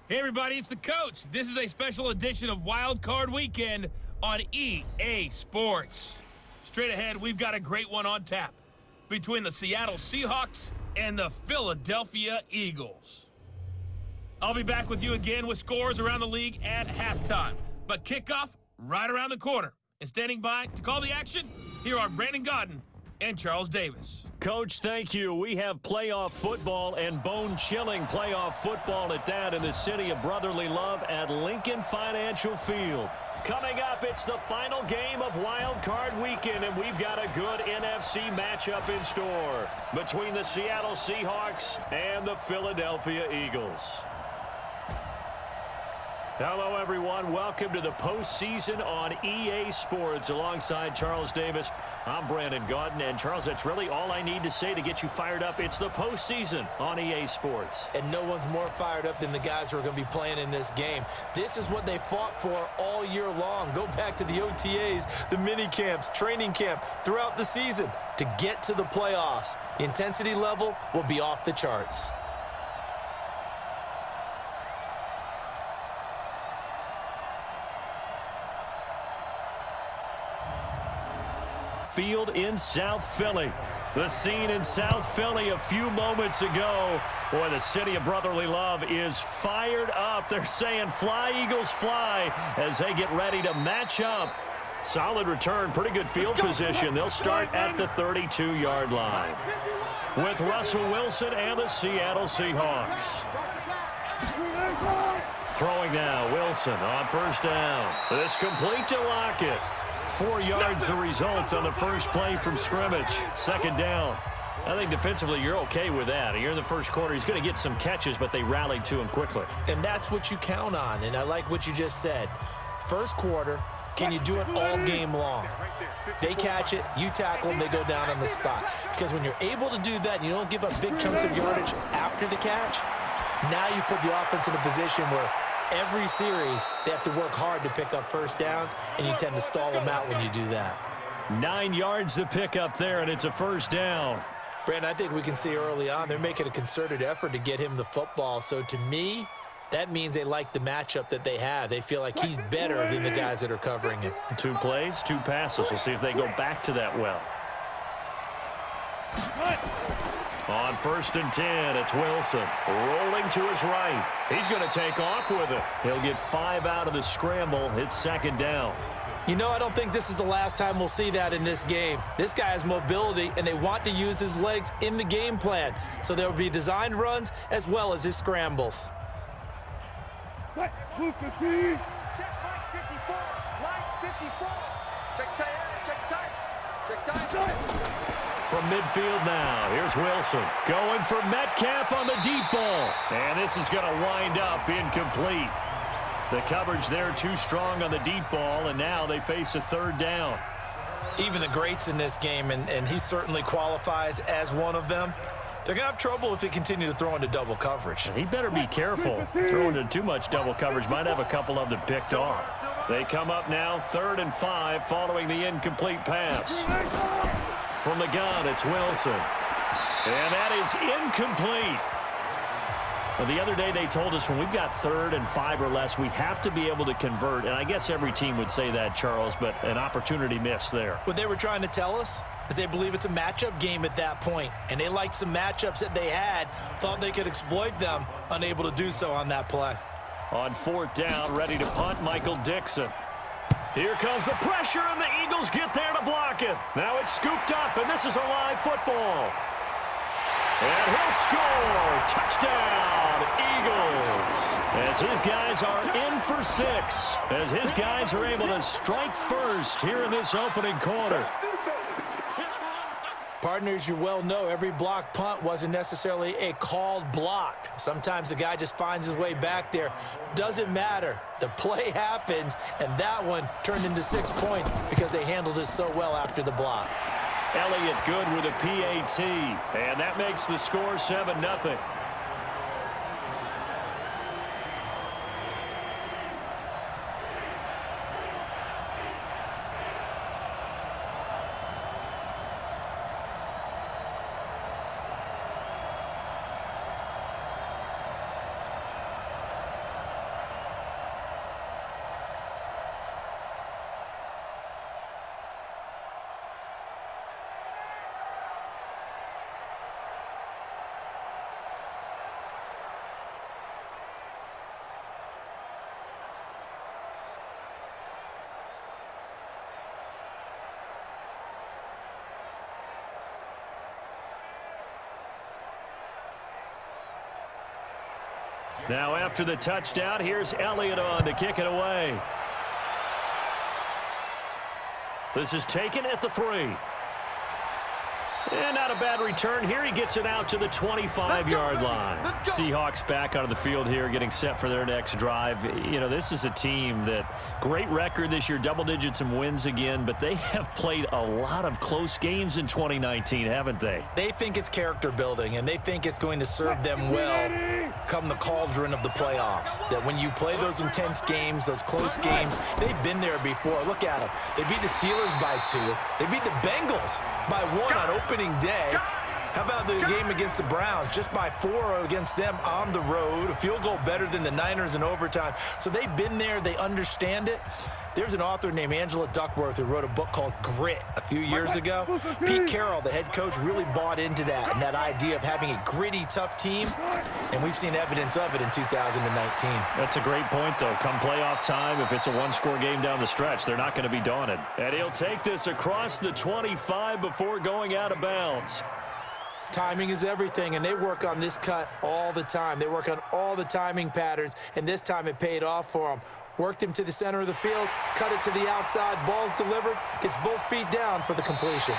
Hey everybody, it's the coach. This is a special edition of Wild Card Weekend on EA Sports. Straight ahead, we've got a great one on tap between the Seattle Seahawks and the Philadelphia Eagles. I'll be back with you again with scores around the league at halftime. But kickoff right around the corner. And standing by to call the action, here are Brandon Godden and Charles Davis. Coach, thank you. We have playoff football and bone-chilling playoff football at that in the city of brotherly love at Lincoln Financial Field. Coming up, it's the final game of Wild Card Weekend, and we've got a good NFC matchup in store between the Seattle Seahawks and the Philadelphia Eagles. Hello, everyone. Welcome to the postseason on EA Sports. Alongside Charles Davis, I'm Brandon Godden. And, Charles, that's really all I need to say to get you fired up. It's the postseason on EA Sports. And no one's more fired up than the guys who are going to be playing in this game. This is what they fought for all year long. Go back to the OTAs, the mini camps, training camp, throughout the season to get to the playoffs. The intensity level will be off the charts. Field in South Philly. The scene in South Philly a few moments ago. Boy, the city of brotherly love is fired up. They're saying, "Fly, Eagles, fly," as they get ready to match up. Solid return, pretty good field position. They'll start at the 32-yard line with Russell Wilson and the Seattle Seahawks. Throwing now, Wilson on first down. This complete to Lockett. 4 yards the result on the first play from scrimmage. Second down. I think defensively you're okay with that. Here in the first quarter, he's going to get some catches, but they rallied to him quickly. And that's what you count on, and I like what you just said. First quarter, can you do it all game long? They catch it, you tackle them, they go down on the spot. Because when you're able to do that and you don't give up big chunks of yardage after the catch, now you put the offense in a position where every series, they have to work hard to pick up first downs, and you tend to stall them out when you do that. 9 yards to pick up there, and it's a first down. Brandon, I think we can see early on they're making a concerted effort to get him the football. So to me, that means they like the matchup that they have. They feel like he's better than the guys that are covering him. 2 plays, 2 passes. We'll see if they go back to that well. On first and 10, it's Wilson rolling to his right. He's going to take off with it. He'll get 5 out of the scramble. It's second down. You know, I don't think this is the last time we'll see that in this game. This guy has mobility, and they want to use his legs in the game plan. So there will be designed runs as well as his scrambles. Check line 54, line 54. Check tight. From midfield now, here's Wilson going for Metcalf on the deep ball. And this is going to wind up incomplete. The coverage there too strong on the deep ball, and now they face a third down. Even the greats in this game, and he certainly qualifies as one of them, they're going to have trouble if they continue to throw into double coverage. He better be careful. Throwing into too much double coverage might have a couple of them picked off. They come up now 3rd and 5 following the incomplete pass. From the gun, it's Wilson. And that is incomplete. Well, the other day they told us when we've got 3rd and 5 or less, we have to be able to convert. And I guess every team would say that, Charles, but an opportunity missed there. What they were trying to tell us is they believe it's a matchup game at that point. And they liked some matchups that they had, thought they could exploit them, unable to do so on that play. On 4th down, ready to punt, Michael Dixon. Here comes the pressure, and the Eagles get there to block it. Now it's scooped up, and this is a live football. And he'll score. Touchdown, Eagles. As his guys are in for 6. As his guys are able to strike first here in this opening quarter. Partners, you well know every block punt wasn't necessarily a called block. Sometimes the guy just finds his way back there. Doesn't matter. The play happens, and that one turned into 6 points because they handled it so well after the block. Elliott good with a PAT, and that makes the score 7-0. Now after the touchdown, here's Elliott on to kick it away. This is taken at the 3. And not a bad return here. He gets it out to the 25-yard line. Seahawks back out of the field here, getting set for their next drive. You know, this is a team that great record this year, double digits and wins again, but they have played a lot of close games in 2019, haven't they? They think it's character building, and they think it's going to serve them well come the cauldron of the playoffs. That when you play those intense games, those close games, they've been there before. Look at them. They beat the Steelers by 2. They beat the Bengals by 1 on opening day. How about the game against the Browns? Just by 4 against them on the road. A field goal better than the Niners in overtime. So they've been there. They understand it. There's an author named Angela Duckworth who wrote a book called Grit a few years ago. Pete Carroll, the head coach, really bought into that and that idea of having a gritty, tough team. And we've seen evidence of it in 2019. That's a great point, though. Come playoff time, if it's a one-score game down the stretch, they're not going to be daunted. And he'll take this across the 25 before going out of bounds. Timing is everything, and they work on this cut all the time. They work on all the timing patterns, and this time it paid off for them. Worked him to the center of the field, cut it to the outside, ball's delivered, gets both feet down for the completion.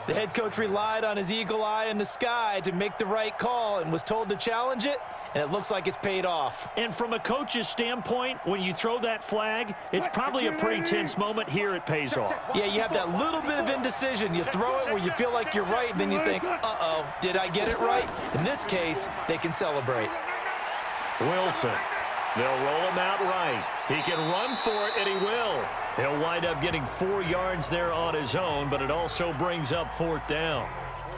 The head coach relied on his eagle eye in the sky to make the right call and was told to challenge it, and it looks like it's paid off. And from a coach's standpoint, when you throw that flag, it's probably a pretty tense moment. Here it pays off. Yeah, you have that little bit of indecision. You throw it where you feel like you're right, and then you think, uh-oh, did I get it right? In this case, they can celebrate. Wilson. They'll roll him out right. He can run for it, and he will. He'll wind up getting 4 yards there on his own, but it also brings up 4th down.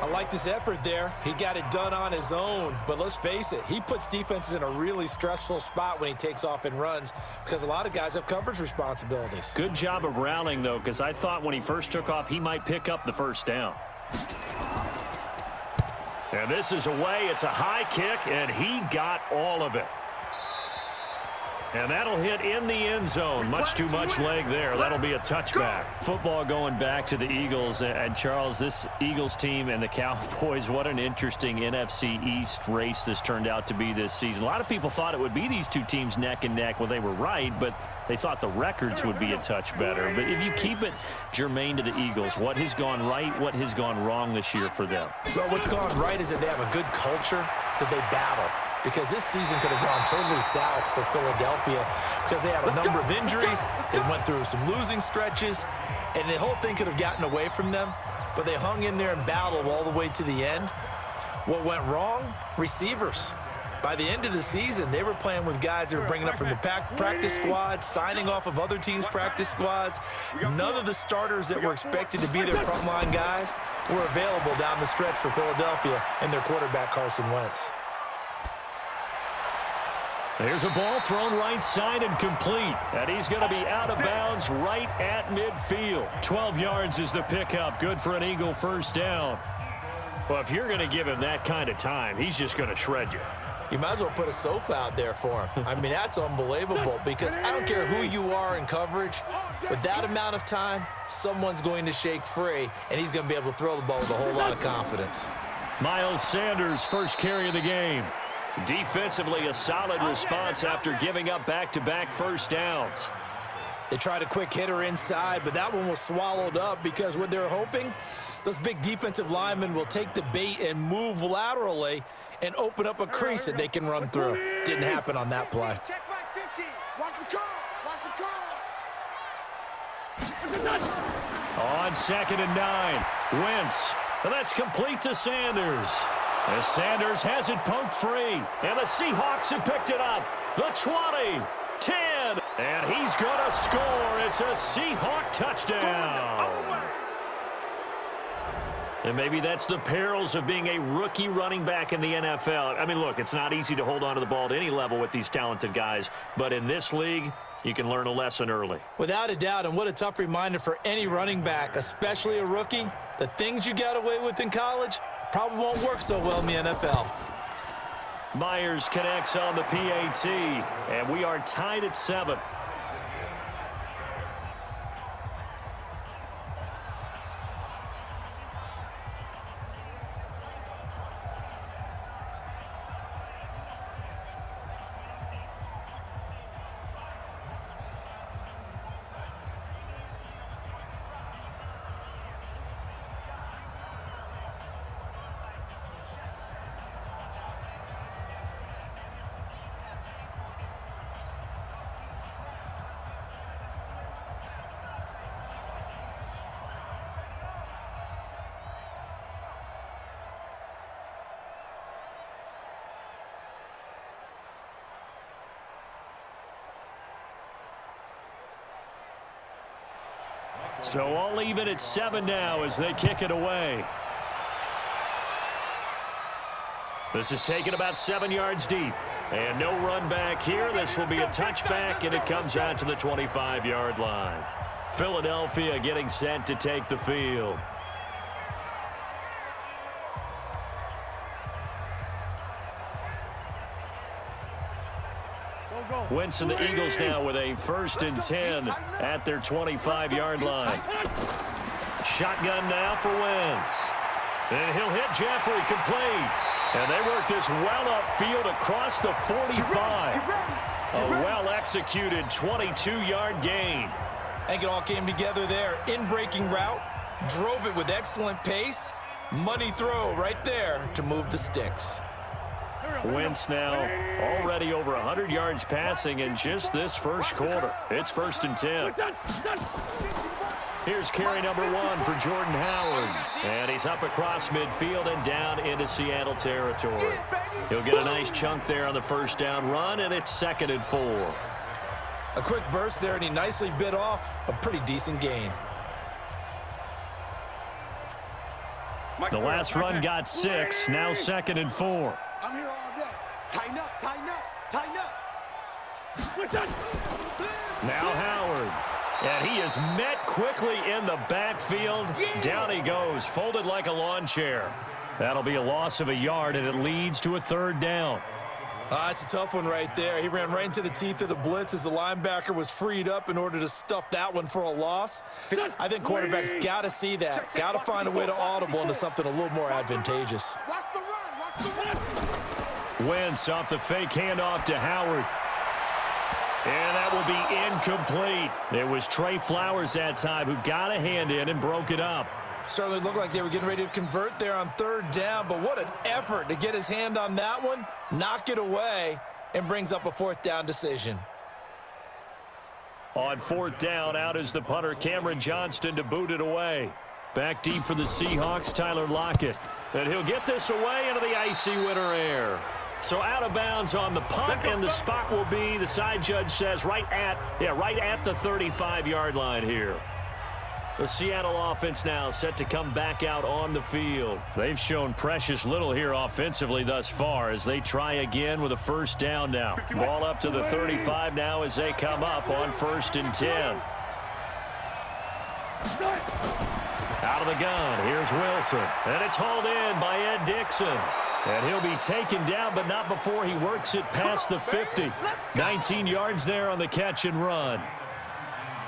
I like this effort there. He got it done on his own, but let's face it, he puts defenses in a really stressful spot when he takes off and runs because a lot of guys have coverage responsibilities. Good job of rallying, though, because I thought when he first took off, he might pick up the 1st down. And this is away. It's a high kick, and he got all of it. And that'll hit in the end zone. Much too much leg there. That'll be a touchback. Football going back to the Eagles. And, Charles, this Eagles team and the Cowboys, what an interesting NFC East race this turned out to be this season. A lot of people thought it would be these two teams neck and neck. Well, they were right, but they thought the records would be a touch better. But if you keep it germane to the Eagles, what has gone right, what has gone wrong this year for them? Well, what's gone right is that they have a good culture that they battle. Because this season could have gone totally south for Philadelphia because they had a number of injuries. They went through some losing stretches, and the whole thing could have gotten away from them. But they hung in there and battled all the way to the end. What went wrong? Receivers. By the end of the season, they were playing with guys that were bringing up from the practice squads, signing off of other teams' practice squads. None of the starters that were expected to be their frontline guys were available down the stretch for Philadelphia and their quarterback, Carson Wentz. There's a ball thrown right side and complete. And he's going to be out of bounds right at midfield. 12 yards is the pickup. Good for an Eagle 1st down. Well, if you're going to give him that kind of time, he's just going to shred you. You might as well put a sofa out there for him. I mean, that's unbelievable because I don't care who you are in coverage. With that amount of time, someone's going to shake free, and he's going to be able to throw the ball with a whole lot of confidence. Miles Sanders, first carry of the game. Defensively, a solid response after giving up back-to-back 1st downs. They tried a quick hitter inside, but that one was swallowed up because what they're hoping, those big defensive linemen will take the bait and move laterally and open up a crease that they can run through. Didn't happen on that play. Check by 50. Watch the curl. Watch the curl. On 2nd and 9, Wentz. And that's complete to Sanders. As Sanders has it poked free. And the Seahawks have picked it up. The 20, 10, and he's going to score. It's a Seahawk touchdown. And maybe that's the perils of being a rookie running back in the NFL. I mean, look, it's not easy to hold on to the ball at any level with these talented guys. But in this league, you can learn a lesson early. Without a doubt, and what a tough reminder for any running back, especially a rookie. The things you got away with in college probably won't work so well in the NFL. Myers connects on the PAT, and we are tied at 7. So all even at 7 now as they kick it away. This is taken about 7 yards deep. And no run back here. This will be a touchback, and it comes out to the 25-yard line. Philadelphia getting set to take the field. Wentz and the Eagles now with a 1st and 10 at their 25-yard line. Shotgun now for Wentz. And he'll hit Jeffrey complete. And they work this well upfield across the 45. A well-executed 22-yard gain. I think it all came together there. In-breaking route, drove it with excellent pace. Money throw right there to move the sticks. Wentz now already over 100 yards passing in just this first quarter. It's 1st and 10. Here's carry number 1 for Jordan Howard. And he's up across midfield and down into Seattle territory. He'll get a nice chunk there on the 1st down run, and it's 2nd and 4. A quick burst there, and he nicely bit off a pretty decent gain. The last run got 6, now 2nd and 4. I'm here all day. Tighten up, tighten up, tighten up. Now Howard. And he is met quickly in the backfield. Down he goes, folded like a lawn chair. That'll be a loss of a yard, and it leads to a 3rd down. It's a tough one right there. He ran right into the teeth of the blitz as the linebacker was freed up in order to stuff that one for a loss. I think quarterbacks got to see that. Got to find a way to audible into something a little more advantageous. Watch the run, watch the run. Wentz off the fake handoff to Howard. And that will be incomplete. It was Trey Flowers that time who got a hand in and broke it up. Certainly looked like they were getting ready to convert there on 3rd down, but what an effort to get his hand on that one, knock it away, and brings up a 4th down decision. On 4th down, out is the punter, Cameron Johnston, to boot it away. Back deep for the Seahawks, Tyler Lockett. And he'll get this away into the icy winter air. So out of bounds on the punt, and the spot will be, the side judge says, right at the 35-yard line here. The Seattle offense now set to come back out on the field. They've shown precious little here offensively thus far as they try again with a 1st down now. Ball up to the 35 now as they come up on 1st and 10. Out of the gun, here's Wilson. And it's hauled in by Ed Dixon. And he'll be taken down, but not before he works it past the 50. 19 yards there on the catch and run.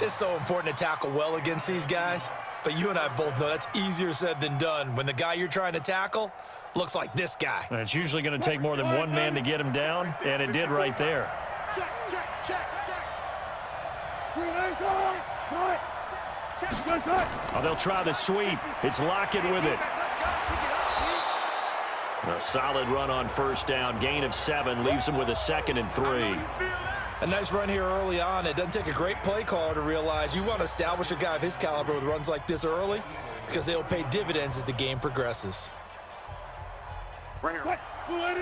It's so important to tackle well against these guys, but you and I both know that's easier said than done when the guy you're trying to tackle looks like this guy. And it's usually going to take more than one man to get him down, and it did right there. Check, check, check, check. Oh, they'll try the sweep. It's Lockett with it. A solid run on 1st down. Gain of 7 leaves him with a 2nd and 3. A nice run here early on. It doesn't take a great play caller to realize you want to establish a guy of his caliber with runs like this early because they'll pay dividends as the game progresses. Right here. 51.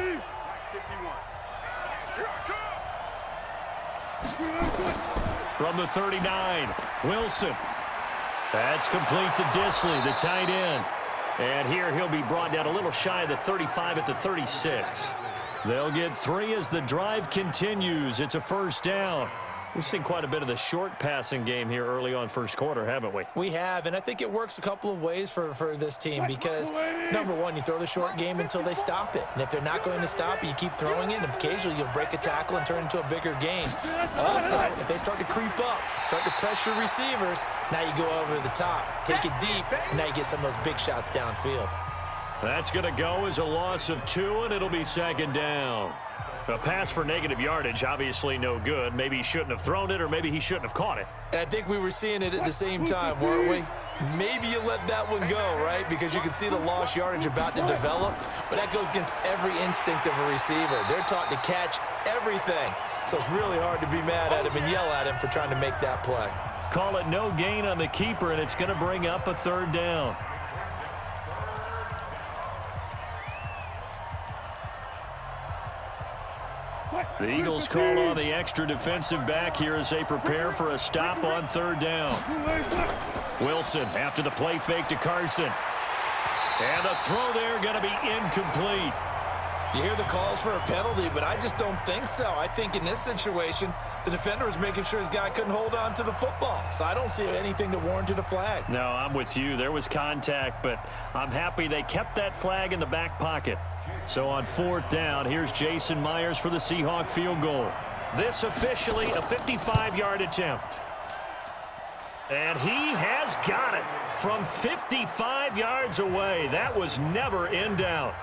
From the 39, Wilson. That's complete to Disley, the tight end. And here he'll be brought down a little shy of the 35 at the 36. They'll get 3 as the drive continues. It's a 1st down. We've seen quite a bit of the short passing game here early on 1st quarter, haven't we? We have, and I think it works a couple of ways for this team because, number one, you throw the short game until they stop it. And if they're not going to stop it, you keep throwing it, and occasionally you'll break a tackle and turn it into a bigger gain. Also, if they start to creep up, start to pressure receivers, now you go over the top, take it deep, and now you get some of those big shots downfield. That's going to go as a loss of 2, and it'll be 2nd down. A pass for negative yardage, obviously no good. Maybe he shouldn't have thrown it, or maybe he shouldn't have caught it. And I think we were seeing it at the same time, weren't we? Maybe you let that one go, right? Because you can see the lost yardage about to develop, but that goes against every instinct of a receiver. They're taught to catch everything, so it's really hard to be mad at him and yell at him for trying to make that play. Call it no gain on the keeper, and it's going to bring up a 3rd down. The Eagles call on the extra defensive back here as they prepare for a stop on 3rd down. Wilson after the play fake to Carson. And the throw there going to be incomplete. You hear the calls for a penalty, but I just don't think so. I think in this situation, the defender was making sure his guy couldn't hold on to the football. So I don't see anything to warrant a flag. No, I'm with you. There was contact, but I'm happy they kept that flag in the back pocket. So on 4th down, here's Jason Myers for the Seahawk field goal. This officially a 55-yard attempt. And he has got it from 55 yards away. That was never in doubt.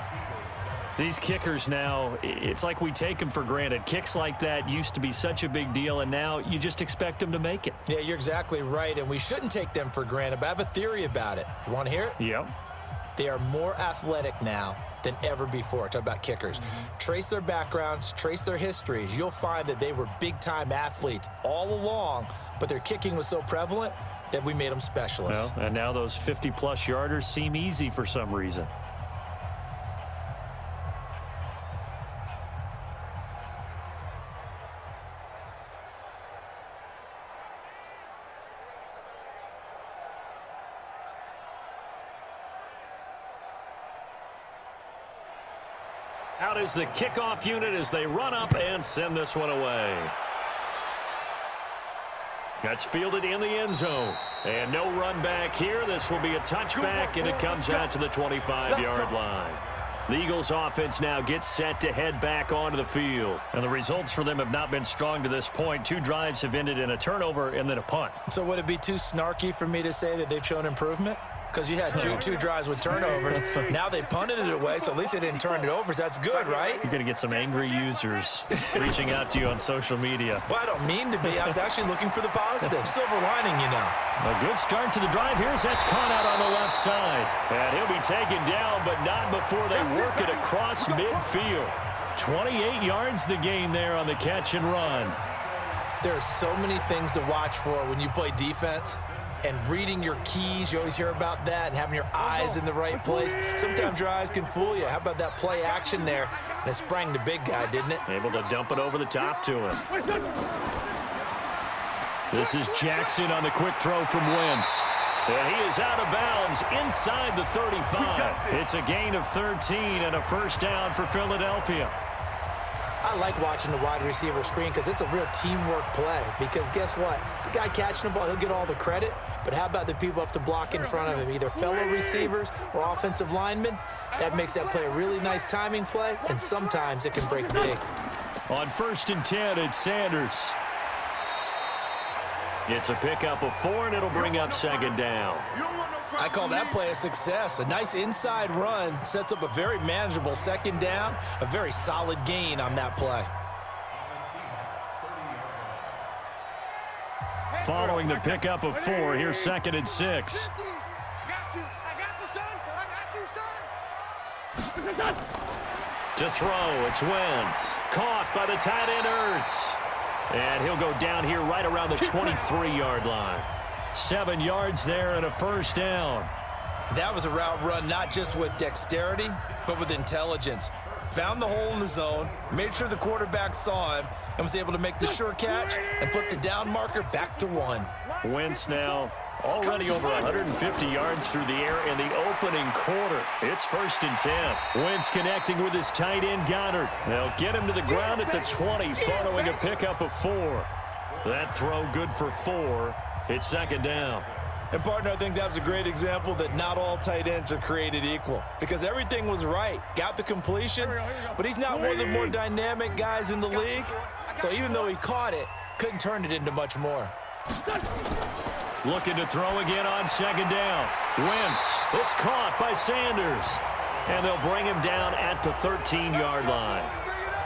These kickers now, it's like we take them for granted. Kicks like that used to be such a big deal, and now you just expect them to make it. Yeah, you're exactly right, and we shouldn't take them for granted, but I have a theory about it. You want to hear it? Yep. They are more athletic now than ever before. Talk about kickers. Trace their backgrounds, trace their histories. You'll find that they were big-time athletes all along, but their kicking was so prevalent that we made them specialists. Well, and now those 50-plus yarders seem easy for some reason. Out is the kickoff unit as they run up and send this one away. That's fielded in the end zone. And no run back here. This will be a touchback, and it comes out to the 25-yard line. The Eagles offense now gets set to head back onto the field. And the results for them have not been strong to this point. 2 drives have ended in a turnover and then a punt. So would it be too snarky for me to say that they've shown improvement? Because you had two drives with turnovers. Now they punted it away, so at least they didn't turn it over. So that's good, right? You're going to get some angry users reaching out to you on social media. Well, I don't mean to be. I was actually looking for the positive. Silver lining, you know. A good start to the drive. Here's that's caught out on the left side. And he'll be taken down, but not before they work it across midfield. 28 yards the gain there on the catch and run. There are so many things to watch for when you play defense. And reading your keys, you always hear about that, and having your eyes in the right place. Sometimes your eyes can fool you. How about that play action there? And it sprang the big guy, didn't it? Able to dump it over the top to him. This is Jackson on the quick throw from Wentz. And he is out of bounds inside the 35. It's a gain of 13 and a first down for Philadelphia. I like watching the wide receiver screen because it's a real teamwork play. Because guess what? The guy catching the ball, he'll get all the credit. But how about the people up to block in front of him, either fellow receivers or offensive linemen? That makes that play a really nice timing play, and sometimes it can break big. On 1st and 10, it's Sanders. It's a pickup of 4, and it'll bring up 2nd down. I call that play a success. A nice inside run sets up a very manageable 2nd down, a very solid gain on that play. Following the pickup of 4, here's 2nd and 6. To throw, it's Wentz. Caught by the tight end, Ertz. And he'll go down here right around the 23-yard line. 7 yards there and a first down. That was a route run not just with dexterity, but with intelligence. Found the hole in the zone, made sure the quarterback saw him, and was able to make the sure catch and flip the down marker back to 1. Wentz now already over 150 yards through the air in the opening quarter. It's 1st and 10. Wentz connecting with his tight end, Goddard. They'll get him to the ground at the 20 following a pickup of 4. That throw good for 4. It's 2nd down. And, partner, I think that was a great example that not all tight ends are created equal because everything was right. Got the completion, but he's not one of the more dynamic guys in the league. So even though he caught it, couldn't turn it into much more. Looking to throw again on 2nd down. Wentz, it's caught by Sanders. And they'll bring him down at the 13-yard line.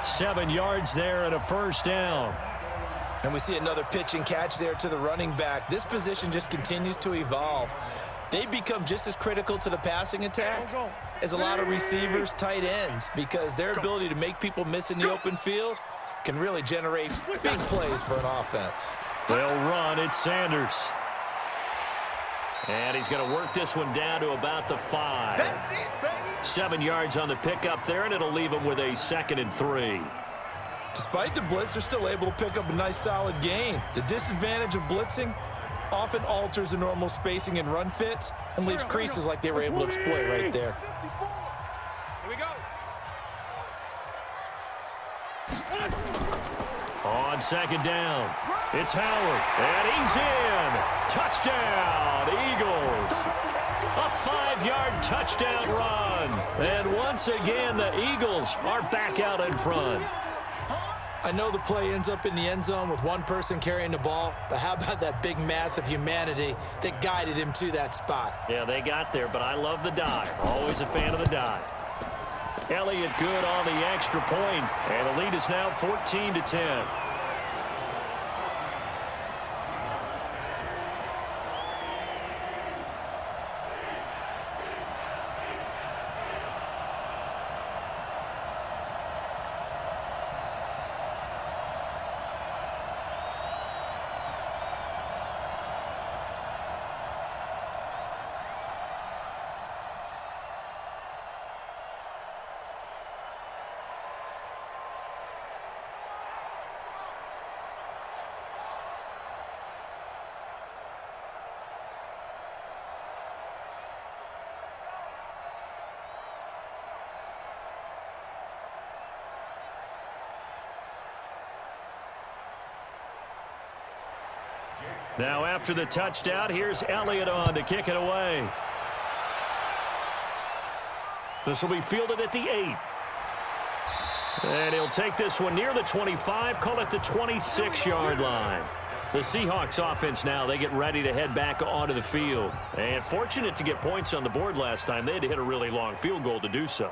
7 yards there and a first down. And we see another pitch and catch there to the running back. This position just continues to evolve. They become just as critical to the passing attack as a lot of receivers, tight ends, because their ability to make people miss in the open field can really generate big plays for an offense. They'll run. It's Sanders. And he's going to work this one down to about the 5. 7 yards on the pickup there, and it'll leave him with a 2nd and 3. Despite the blitz, they're still able to pick up a nice solid gain. The disadvantage of blitzing, often alters the normal spacing and run fits and leaves creases like they were able to exploit right there. Here we go. On second down, it's Howard, and he's in. Touchdown, Eagles. A 5-yard touchdown run. And once again, the Eagles are back out in front. I know the play ends up in the end zone with one person carrying the ball, but how about that big mass of humanity that guided him to that spot? Yeah, they got there, but I love the dive. Always a fan of the dive. Elliott good on the extra point, and the lead is now 14-10. Now after the touchdown, here's Elliott on to kick it away. This will be fielded at the 8. And he'll take this one near the 25, call it the 26-yard line. The Seahawks offense now, they get ready to head back onto the field. And fortunate to get points on the board last time. They had to hit a really long field goal to do so.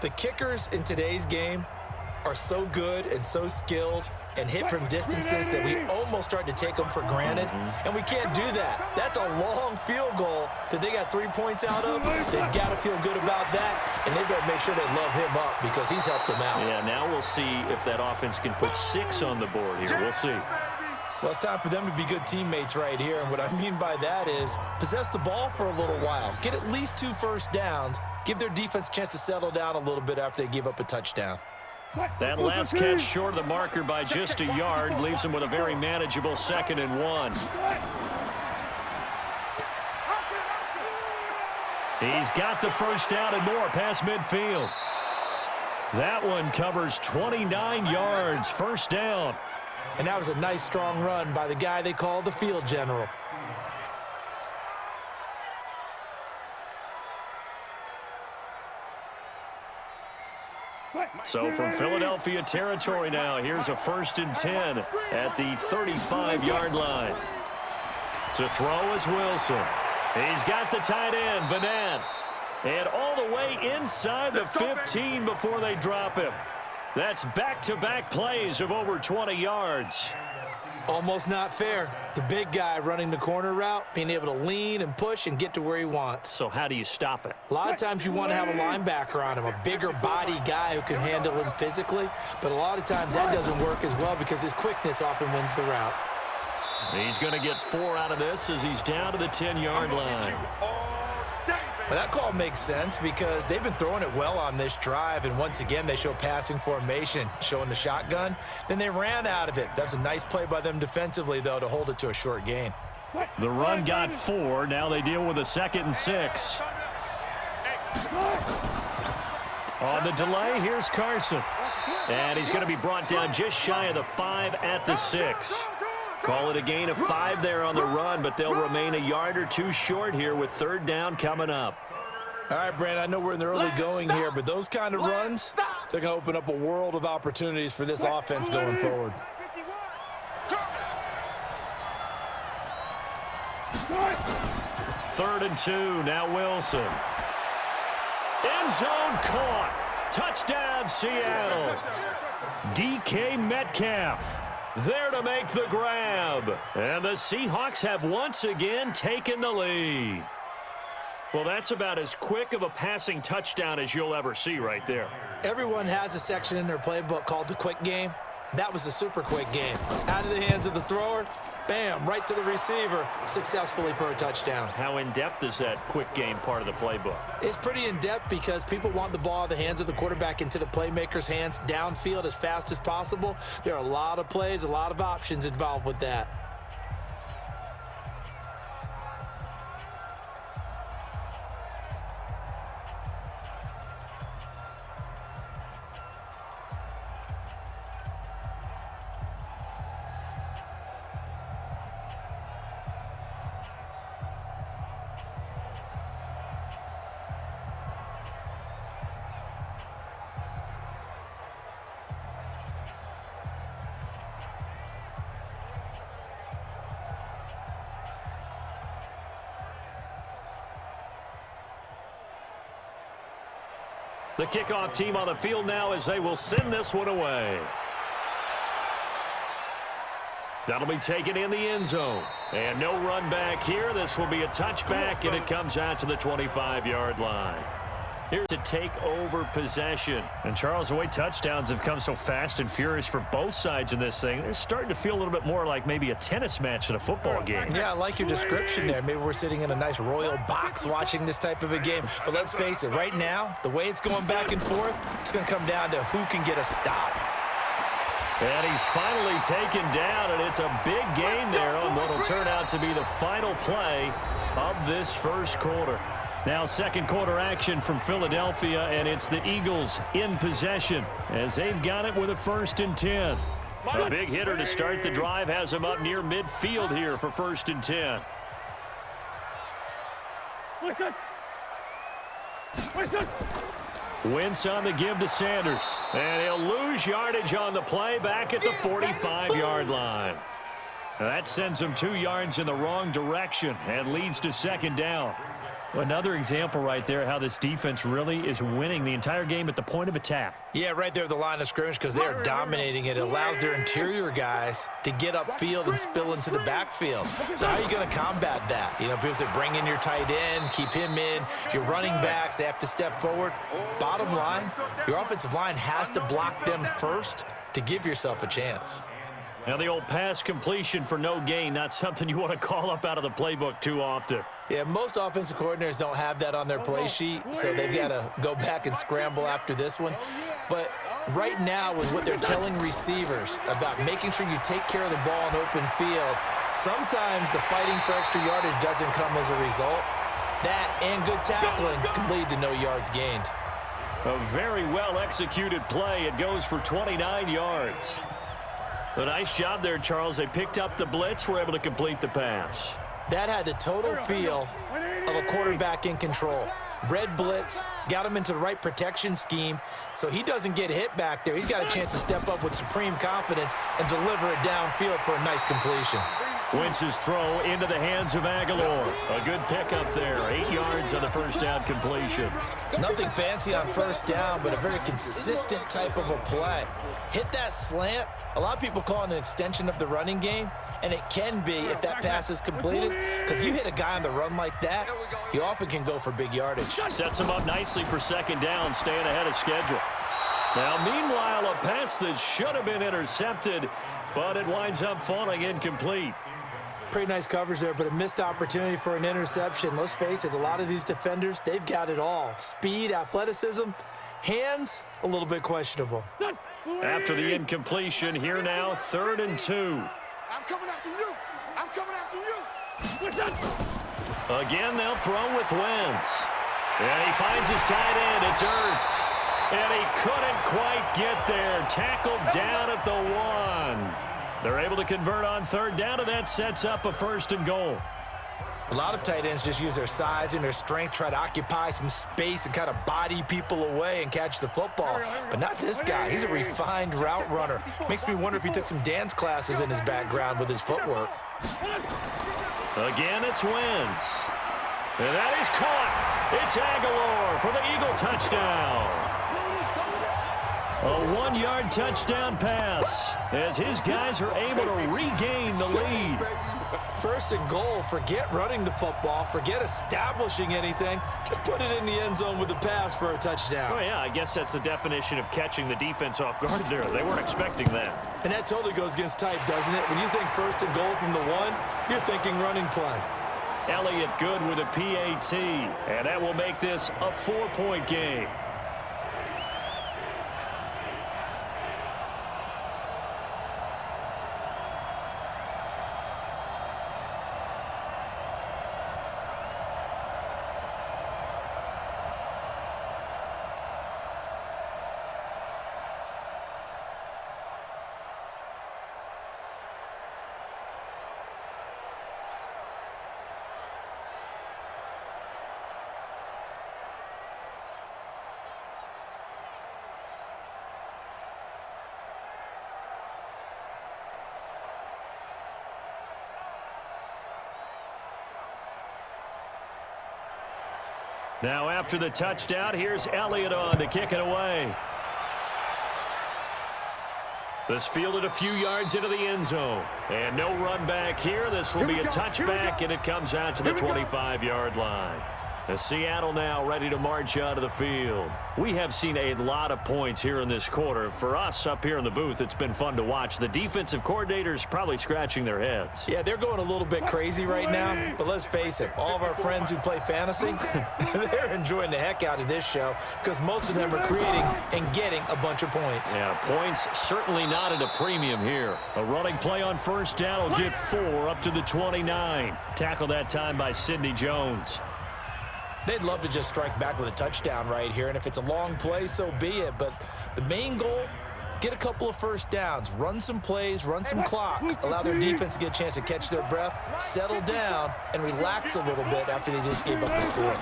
The kickers in today's game are so good and so skilled and hit from distances that we almost start to take them for granted. And we can't do that. That's a long field goal that they got 3 points out of. They've got to feel good about that, and they better make sure they love him up because he's helped them out. Yeah, now we'll see if that offense can put 6 on the board here. We'll see. Well, it's time for them to be good teammates right here, and what I mean by that is possess the ball for a little while, get at least 2 first downs, give their defense a chance to settle down a little bit after they give up a touchdown. That last catch short of the marker by just a yard leaves him with a very manageable 2nd and 1. He's got the first down and more past midfield. That one covers 29 yards, first down. And that was a nice, strong run by the guy they call the field general. So from Philadelphia territory now, here's a 1st and 10 at the 35-yard line. To throw is Wilson. He's got the tight end, Vanette. And all the way inside the 15 before they drop him. That's back-to-back plays of over 20 yards. Almost not fair. The big guy running the corner route, being able to lean and push and get to where he wants. So how do you stop it? A lot of times you want to have a linebacker on him, a bigger body guy who can handle him physically, but a lot of times that doesn't work as well because his quickness often wins the route. He's going to get 4 out of this as he's down to the 10-yard line. Well, that call makes sense because they've been throwing it well on this drive, and once again they show passing formation, showing the shotgun. Then they ran out of it. That's a nice play by them defensively, though, to hold it to a short gain. The run got 4. Now they deal with a 2nd and 6. On the delay, here's Carson. And he's going to be brought down just shy of the 5 at the 6. Call it a gain of 5 there on the run, but they'll remain a yard or 2 short here with 3rd down coming up. All right, Brand, I know we're in the early going here, but those kind of runs, they're going to open up a world of opportunities for this offense going forward. Third and 2, now Wilson. End zone caught. Touchdown, Seattle. DK Metcalf there to make the grab. And the Seahawks have once again taken the lead. Well, that's about as quick of a passing touchdown as you'll ever see right there. Everyone has a section in their playbook called the quick game. That was a super quick game. Out of the hands of the thrower, bam, right to the receiver, successfully for a touchdown. How in-depth is that quick game part of the playbook? It's pretty in-depth because people want the ball out of the hands of the quarterback into the playmaker's hands downfield as fast as possible. There are a lot of plays, a lot of options involved with that. The kickoff team on the field now as they will send this one away. That'll be taken in the end zone. And no run back here. This will be a touchback, and it comes out to the 25-yard line. Here to take over possession. And Charles, the way touchdowns have come so fast and furious for both sides in this thing, it's starting to feel a little bit more like maybe a tennis match than a football game. Yeah, I like your description there. Maybe we're sitting in a nice royal box watching this type of a game. But let's face it, right now, the way it's going back and forth, it's going to come down to who can get a stop. And he's finally taken down, and it's a big gain there on what will turn out to be the final play of this first quarter. Now second quarter action from Philadelphia, and it's the Eagles in possession as they've got it with a 1st and 10. A big hitter to start the drive has him up near midfield here for 1st and 10. Wentz on the give to Sanders, and he'll lose yardage on the play back at the 45-yard line. Now that sends him 2 yards in the wrong direction and leads to 2nd down. Another example right there how this defense really is winning the entire game at the point of attack. Yeah, right there at the line of scrimmage because they're dominating it. It allows their interior guys to get upfield and spill into the backfield. So how are you going to combat that? You know, people say bring in your tight end, keep him in. Your running backs, they have to step forward. Bottom line, your offensive line has to block them first to give yourself a chance. Now the old pass completion for no gain, not something you want to call up out of the playbook too often. Yeah, most offensive coordinators don't have that on their play sheet, so they've got to go back and scramble after this one. But right now with what they're telling receivers about making sure you take care of the ball in open field, sometimes the fighting for extra yardage doesn't come as a result. That and good tackling can lead to no yards gained. A very well-executed play. It goes for 29 yards. A nice job there, Charles. They picked up the blitz, were able to complete the pass. That had the total feel of a quarterback in control. Red blitz, got him into the right protection scheme, so he doesn't get hit back there. He's got a chance to step up with supreme confidence and deliver it downfield for a nice completion. Wentz's throw into the hands of Aguilar. A good pickup there. 8 yards on the first down completion. Nothing fancy on first down, but a very consistent type of a play. Hit that slant. A lot of people call it an extension of the running game, and it can be if that pass is completed, because you hit a guy on the run like that, you often can go for big yardage. Sets him up nicely for 2nd down, staying ahead of schedule. Now, meanwhile, a pass that should have been intercepted, but it winds up falling incomplete. Pretty nice coverage there, but a missed opportunity for an interception. Let's face it, a lot of these defenders, they've got it all. Speed, athleticism, hands, a little bit questionable. After the incompletion, here now, 3rd and 2. I'm coming after you. I'm coming after you. Again, they'll throw with Wentz. And he finds his tight end. It's Ertz. And he couldn't quite get there. Tackled down at the 1. They're able to convert on 3rd down, and that sets up a 1st and goal. A lot of tight ends just use their size and their strength, try to occupy some space and kind of body people away and catch the football. But not this guy. He's a refined route runner. Makes me wonder if he took some dance classes in his background with his footwork. Again, it's Wentz. And that is caught. It's Aguilar for the Eagle touchdown. A 1-yard touchdown pass as his guys are able to regain the lead. 1st and goal, forget running the football, forget establishing anything. Just put it in the end zone with the pass for a touchdown. Oh, yeah, I guess that's the definition of catching the defense off guard there. They weren't expecting that. And that totally goes against type, doesn't it? When you think 1st and goal from the 1, you're thinking running play. Elliott good with a PAT, and that will make this a 4-point game. Now after the touchdown, here's Elliott on to kick it away. This fielded a few yards into the end zone. And no run back here. This will be a touchback, and it comes out to the 25-yard line. As Seattle now ready to march out of the field. We have seen a lot of points here in this quarter. For us up here in the booth, it's been fun to watch. The defensive coordinators probably scratching their heads. Yeah, they're going a little bit crazy right now, but let's face it, all of our friends who play fantasy, they're enjoying the heck out of this show because most of them are creating and getting a bunch of points. Yeah, points certainly not at a premium here. A running play on first down will get 4 up to the 29. Tackled that time by Sidney Jones. They'd love to just strike back with a touchdown right here, and if it's a long play, so be it. But the main goal, get a couple of first downs, run some plays, run some clock, allow their defense to get a chance to catch their breath, settle down, and relax a little bit after they just gave up the score.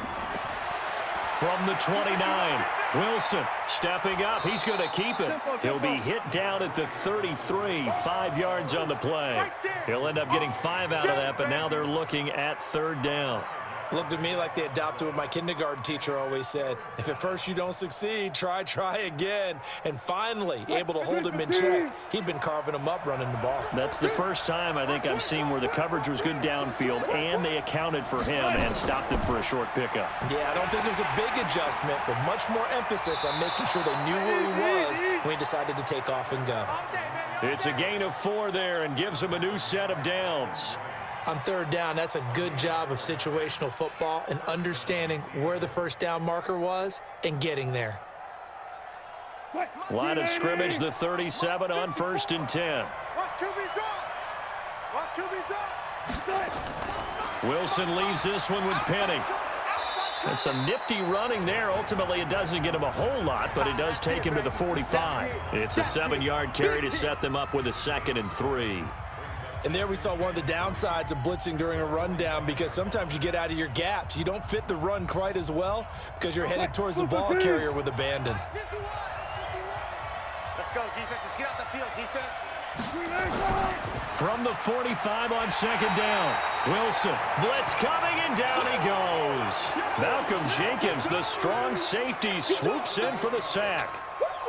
From the 29, Wilson stepping up. He's going to keep it. He'll be hit down at the 33, 5 yards on the play. He'll end up getting 5 out of that, but now they're looking at third down. Looked at me like they adopted what my kindergarten teacher always said. If at first you don't succeed, try again. And finally, able to hold him in check. He'd been carving him up running the ball. That's the first time I think I've seen where the coverage was good downfield and they accounted for him and stopped him for a short pickup. Yeah, I don't think it was a big adjustment, but much more emphasis on making sure they knew where he was when he decided to take off and go. It's a gain of 4 there and gives him a new set of downs. On third down, that's a good job of situational football and understanding where the first down marker was and getting there. Line of scrimmage, the 37 on 1st and 10. Wilson leaves this one with Penny. And some nifty running there. Ultimately, it doesn't get him a whole lot, but it does take him to the 45. It's a 7-yard carry to set them up with a 2nd and 3. And there we saw one of the downsides of blitzing during a rundown because sometimes you get out of your gaps. You don't fit the run quite as well because you're headed towards the ball carrier with abandon. Let's go, defense. Let's get out the field, defense. From the 45 on 2nd down. Wilson, blitz coming, and down he goes. Malcolm Jenkins, the strong safety, swoops in for the sack.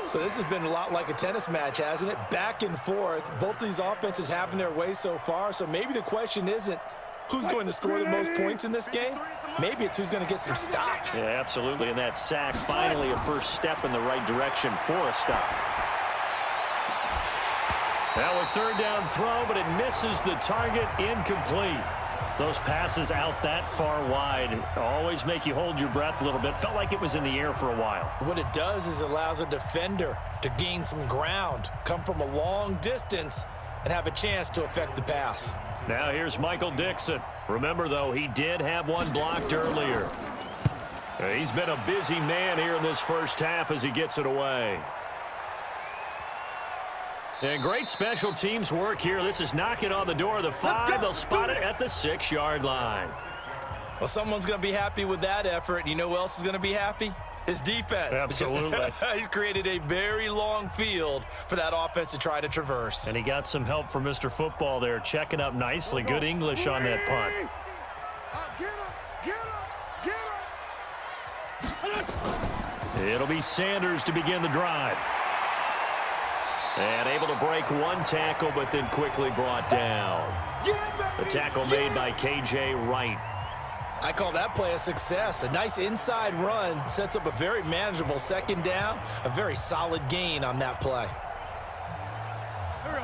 So this has been a lot like a tennis match, hasn't it? Back and forth. Both of these offenses having their way so far. So maybe the question isn't who's going to score the most points in this game. Maybe it's who's going to get some stops. Yeah, absolutely. And that sack, finally a first step in the right direction for a stop. Now a third down throw, but it misses the target, incomplete. Those passes out that far wide always make you hold your breath a little bit. Felt like it was in the air for a while. What it does is it allows a defender to gain some ground, come from a long distance, and have a chance to affect the pass. Now here's Michael Dixon. Remember, though, he did have one blocked earlier. He's been a busy man here in this first half as he gets it away. And great special teams work here. This is knocking on the door of the 5. They'll spot it at the 6-yard line. Well, someone's going to be happy with that effort. You know who else is going to be happy? His defense. Absolutely. He's created a very long field for that offense to try to traverse. And he got some help from Mr. Football there, checking up nicely. Good English on that punt. It'll be Sanders to begin the drive. And able to break one tackle, but then quickly brought down. The tackle made by K.J. Wright. I call that play a success. A nice inside run sets up a very manageable 2nd down. A very solid gain on that play.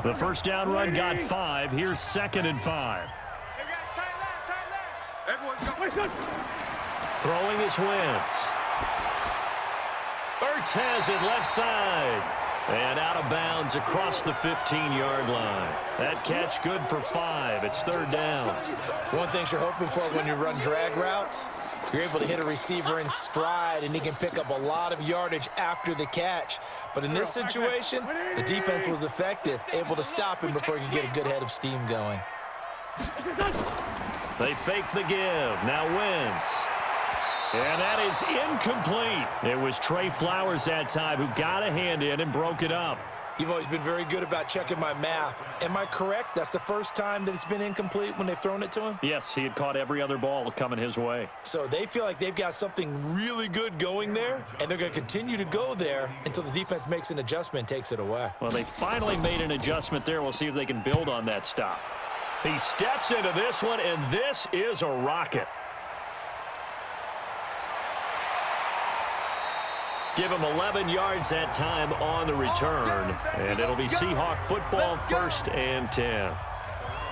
The first down run got 5. Here's 2nd and 5. Throwing is Wentz. Ertz has it left side. And out of bounds across the 15-yard line. That catch good for 5. It's 3rd down. One thing you're hoping for when you run drag routes, you're able to hit a receiver in stride, and he can pick up a lot of yardage after the catch. But in this situation, the defense was effective, able to stop him before he could get a good head of steam going. They fake the give. Now Wentz. And that is incomplete. It was Trey Flowers that time who got a hand in and broke it up. You've always been very good about checking my math. Am I correct? That's the first time that it's been incomplete when they've thrown it to him? Yes, he had caught every other ball coming his way. So they feel like they've got something really good going there, and they're going to continue to go there until the defense makes an adjustment and takes it away. Well, they finally made an adjustment there. We'll see if they can build on that stop. He steps into this one, and this is a rocket. Give him 11 yards that time on the return, and it'll be Seahawk football 1st and 10.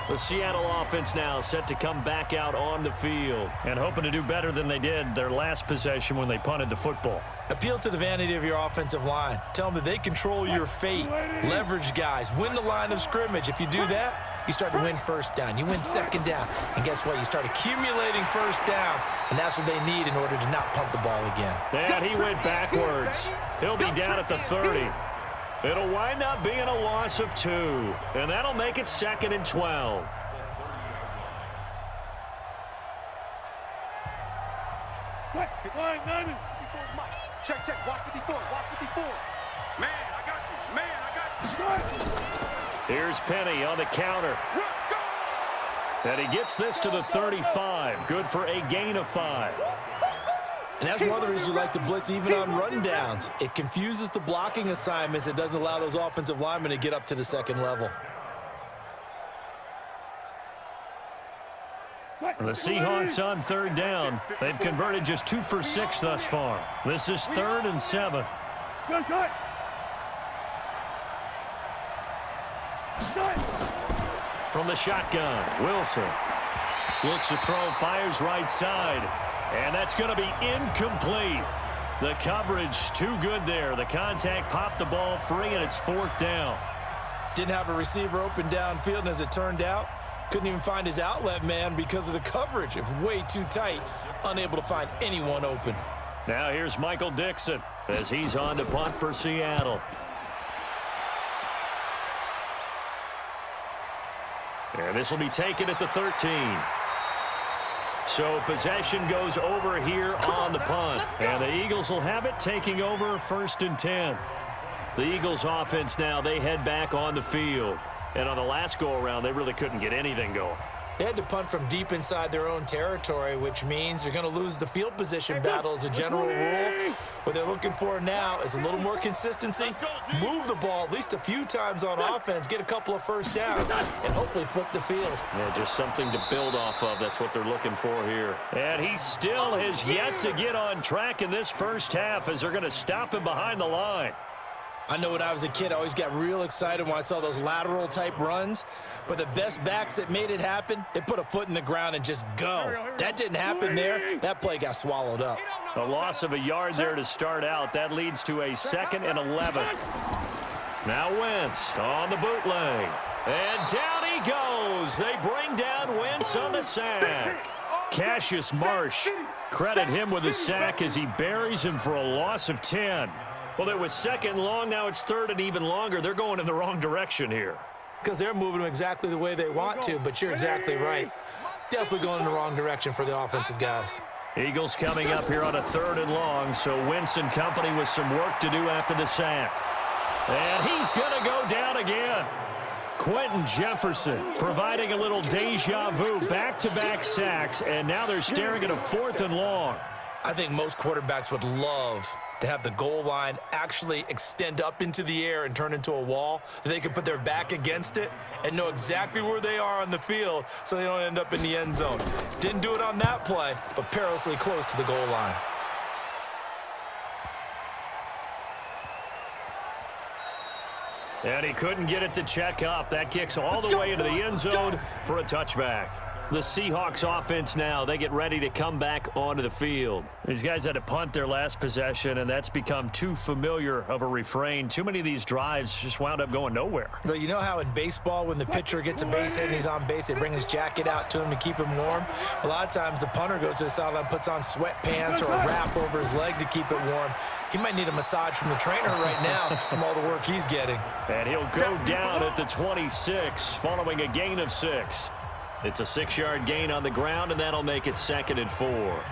The Seattle offense now set to come back out on the field and hoping to do better than they did their last possession when they punted the football. Appeal to the vanity of your offensive line. Tell them that they control your fate. Leverage guys. Win the line of scrimmage. If you do that, you start to win first down. You win second down. And guess what? You start accumulating first downs, and that's what they need in order to not punt the ball again. And he went backwards. He'll be down at the 30. It'll wind up being a loss of 2, and that'll make it 2nd and 12. Check, check. Watch 54. Watch 54. Man, I got you. Man, I got you. Here's Penny on the counter. And he gets this to the 35. Good for a gain of 5. And that's one of the reasons you like to blitz even on rundowns. It confuses the blocking assignments. It doesn't allow those offensive linemen to get up to the second level. The Seahawks on 3rd down. They've converted just 2 for 6 thus far. This is 3rd and 7. From the shotgun, Wilson looks to throw, fires right side, and that's going to be incomplete. The coverage too good there. The contact popped the ball free, and it's 4th down. Didn't have a receiver open downfield, and as it turned out, couldn't even find his outlet man because of the coverage. It's way too tight, unable to find anyone open. Now here's Michael Dixon as he's on to punt for Seattle. And this will be taken at the 13. So possession goes over here on the punt. And the Eagles will have it, taking over 1st and 10. The Eagles offense now, they head back on the field. And on the last go-around, they really couldn't get anything going. They had to punt from deep inside their own territory, which means you're going to lose the field position battle as a general rule. What they're looking for now is a little more consistency, move the ball at least a few times on offense, get a couple of first downs, and hopefully flip the field. Yeah, just something to build off of. That's what they're looking for here. And he still has yet to get on track in this first half as they're going to stop him behind the line. I know when I was a kid, I always got real excited when I saw those lateral-type runs. But the best backs that made it happen, they put a foot in the ground and just go. That didn't happen there. That play got swallowed up. A loss of a yard there to start out. That leads to a 2nd and 11. Now Wentz on the bootleg. And down he goes. They bring down Wentz on the sack. Cassius Marsh, credit him with a sack as he buries him for a loss of 10. Well, it was 2nd and long. Now it's 3rd and even longer. They're going in the wrong direction here. Because they're moving them exactly the way they want to, but you're exactly right. Definitely going in the wrong direction for the offensive guys. Eagles coming up here on a 3rd and long, so Wentz and company with some work to do after the sack. And he's going to go down again. Quentin Jefferson providing a little deja vu, back-to-back sacks, and now they're staring at a 4th and long. I think most quarterbacks would love to have the goal line actually extend up into the air and turn into a wall, that they can put their back against it and know exactly where they are on the field so they don't end up in the end zone. Didn't do it on that play, but perilously close to the goal line. And he couldn't get it to check up. That kicks all the way into the end zone for a touchback. The Seahawks offense now, they get ready to come back onto the field. These guys had to punt their last possession, and that's become too familiar of a refrain. Too many of these drives just wound up going nowhere. Well, you know how in baseball, when the pitcher gets a base hit and he's on base, they bring his jacket out to him to keep him warm? A lot of times the punter goes to the sideline, puts on sweatpants or a wrap over his leg to keep it warm. He might need a massage from the trainer right now from all the work he's getting. And he'll go down at the 26 following a gain of 6. It's a 6-yard gain on the ground, and that'll make it 2nd and 4.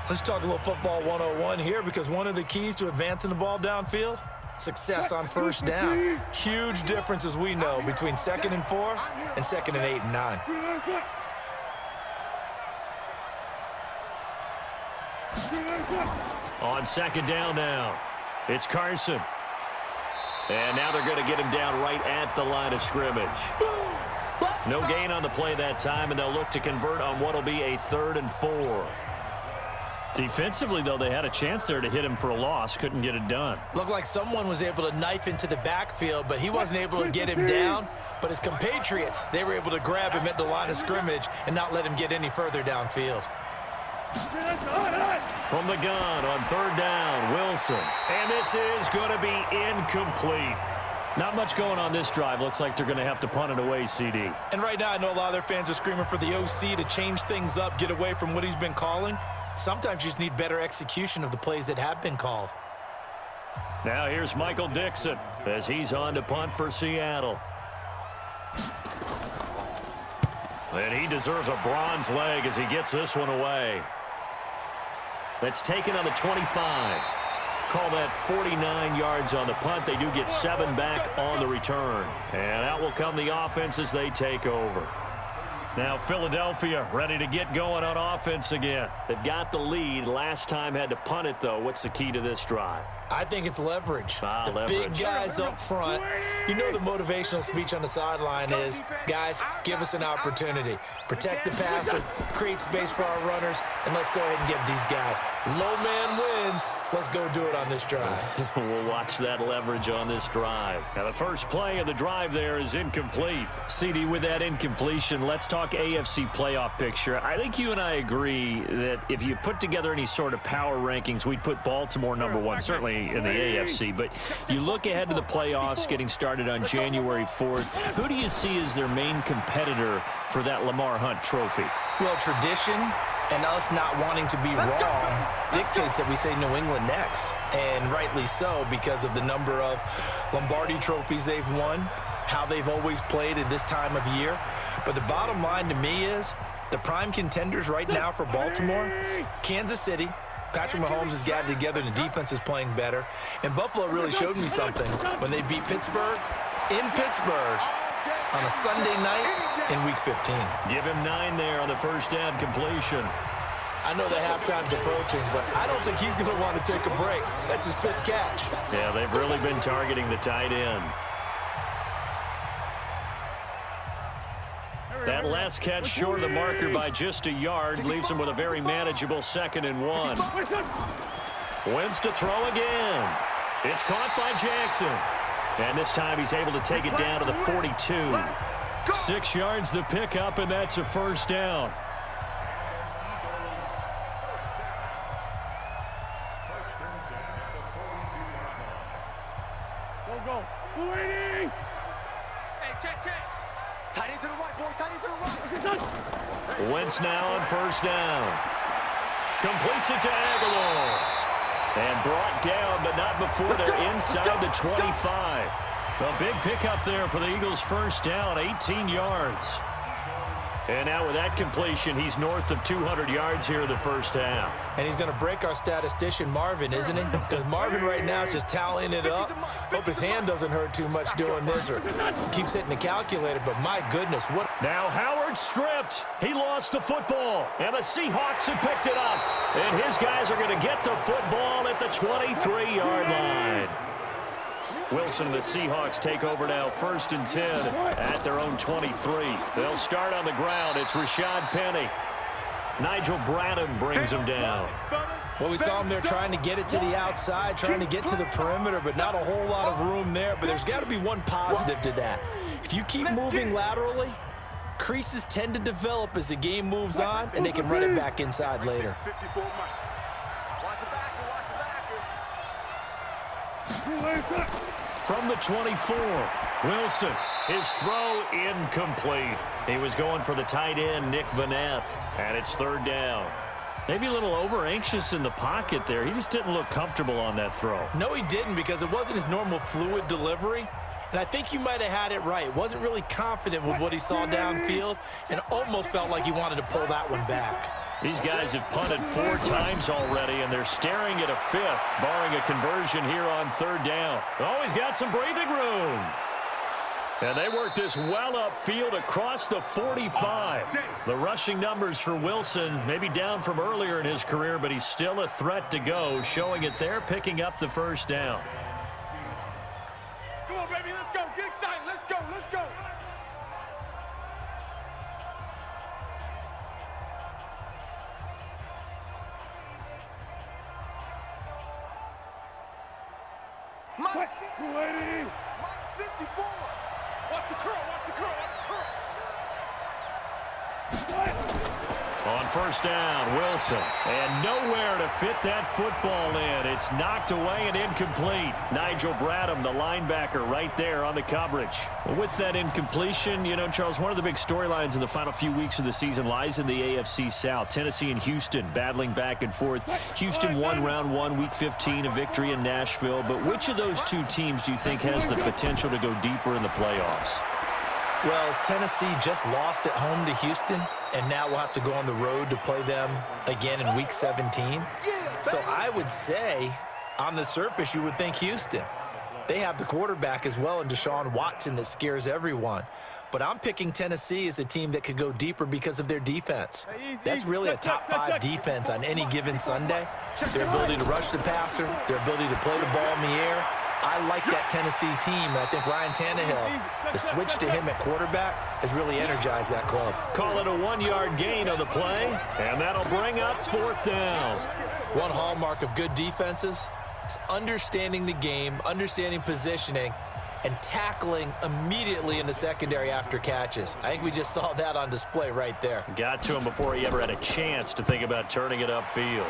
Let's talk a little football 101 here, because one of the keys to advancing the ball downfield success on first down. Huge difference, as we know, between 2nd and 4 and 2nd and 8 and 9. On 2nd down now, it's Carson. And now they're going to get him down right at the line of scrimmage. No gain on the play that time, and they'll look to convert on what will be a 3rd and 4. Defensively, though, they had a chance there to hit him for a loss. Couldn't get it done. Looked like someone was able to knife into the backfield, but he wasn't able to get him down. But his compatriots, they were able to grab him at the line of scrimmage and not let him get any further downfield. From the gun on 3rd down, Wilson. And this is going to be incomplete. Not much going on this drive. Looks like they're going to have to punt it away, CD. And right now, I know a lot of their fans are screaming for the OC to change things up, get away from what he's been calling. Sometimes you just need better execution of the plays that have been called. Now here's Michael Dixon as he's on to punt for Seattle. And he deserves a bronze leg as he gets this one away. That's taken on the 25. Call that 49 yards on the punt. They do get 7 back on the return. And out will come the offense as they take over. Now Philadelphia ready to get going on offense again. They've got the lead. Last time had to punt it, though. What's the key to this drive? I think it's leverage. Leverage. Big guys up front. You know the motivational speech on the sideline is, guys, give us an opportunity. Protect the passer, create space for our runners, and let's go ahead and give these guys. Low man wins. Let's go do it on this drive. We'll watch that leverage on this drive. Now the first play of the drive there is incomplete. CD, with that incompletion, let's talk AFC playoff picture. I think you and I agree that if you put together any sort of power rankings, we'd put Baltimore #1, certainly in the AFC. But you look ahead to the playoffs getting started on January 4th. Who do you see as their main competitor for that Lamar Hunt trophy? Well, tradition and us not wanting to be wrong dictates that we say New England next. And rightly so, because of the number of Lombardi trophies they've won, how they've always played at this time of year. But the bottom line to me is the prime contenders right now for Baltimore, Kansas City. Patrick Mahomes has gotten together and the defense is playing better. And Buffalo really showed me something when they beat Pittsburgh in Pittsburgh on a Sunday night in Week 15. Give him 9 there on the first down completion. I know the halftime's approaching, but I don't think he's going to want to take a break. That's his 5th catch. Yeah, they've really been targeting the tight end. That last catch short of the marker by just a yard leaves him with a very manageable 2nd and 1. Wins to throw again. It's caught by Jackson. And this time he's able to take it down to the 42. 6 yards the pickup, and that's a first down. Go. Waiting. Hey, check. Tight end to the right, boy. Tight end to the right. Wentz now on first down. Completes it to Aguilar. And brought down, but not before they're inside the 25. A big pickup there for the Eagles' first down, 18 yards. And now with that completion, he's north of 200 yards here in the first half. And he's going to break our statistician Marvin, isn't he? Because Marvin right now is just tallying it up. Hope his hand doesn't hurt too much doing this or keeps hitting the calculator. But my goodness, what... Now Howard stripped. He lost the football. And the Seahawks have picked it up. And his guys are going to get the football at the 23-yard line. Wilson and the Seahawks take over now, 1st and 10 at their own 23. They'll start on the ground. It's Rashad Penny. Nigel Bradham brings him down. Well, we saw him there trying to get it to the outside, trying to get to the perimeter, but not a whole lot of room there. But there's got to be one positive to that. If you keep moving laterally, creases tend to develop as the game moves on, and they can run it back inside later. From the 24, Wilson, his throw incomplete. He was going for the tight end, Nick Vanette, and it's 3rd down. Maybe a little over-anxious in the pocket there. He just didn't look comfortable on that throw. No, he didn't, because it wasn't his normal fluid delivery. And I think you might have had it right. Wasn't really confident with what he saw downfield and almost felt like he wanted to pull that one back. These guys have punted 4 times already, and they're staring at a 5th, barring a conversion here on 3rd down. Oh, he's got some breathing room. And they work this well upfield across the 45. The rushing numbers for Wilson maybe down from earlier in his career, but he's still a threat to go, showing it there, picking up the 1st down. Come on, baby, let's go. Get excited. Let's go. Let's go. Mike, waiting. Mike 54. Watch the curl, watch the curl, watch the curl. On 1st down, Wilson. And nowhere to fit that football in. It's knocked away and incomplete. Nigel Bradham, the linebacker, right there on the coverage. Well, with that incompletion, you know, Charles, one of the big storylines in the final few weeks of the season lies in the AFC South. Tennessee and Houston battling back and forth. Houston won round 1, week 15, a victory in Nashville. But which of those 2 teams do you think has the potential to go deeper in the playoffs? Well, Tennessee just lost at home to Houston, and now we'll have to go on the road to play them again in week 17. So I would say, on the surface, you would think Houston. They have the quarterback as well in Deshaun Watson that scares everyone. But I'm picking Tennessee as a team that could go deeper because of their defense. That's really a top 5 defense on any given Sunday. Their ability to rush the passer, their ability to play the ball in the air. I like that Tennessee team, and I think Ryan Tannehill, the switch to him at quarterback, has really energized that club. Call it a 1-yard gain on the play, and that'll bring up 4th down. One hallmark of good defenses is understanding the game, understanding positioning, and tackling immediately in the secondary after catches. I think we just saw that on display right there. Got to him before he ever had a chance to think about turning it upfield.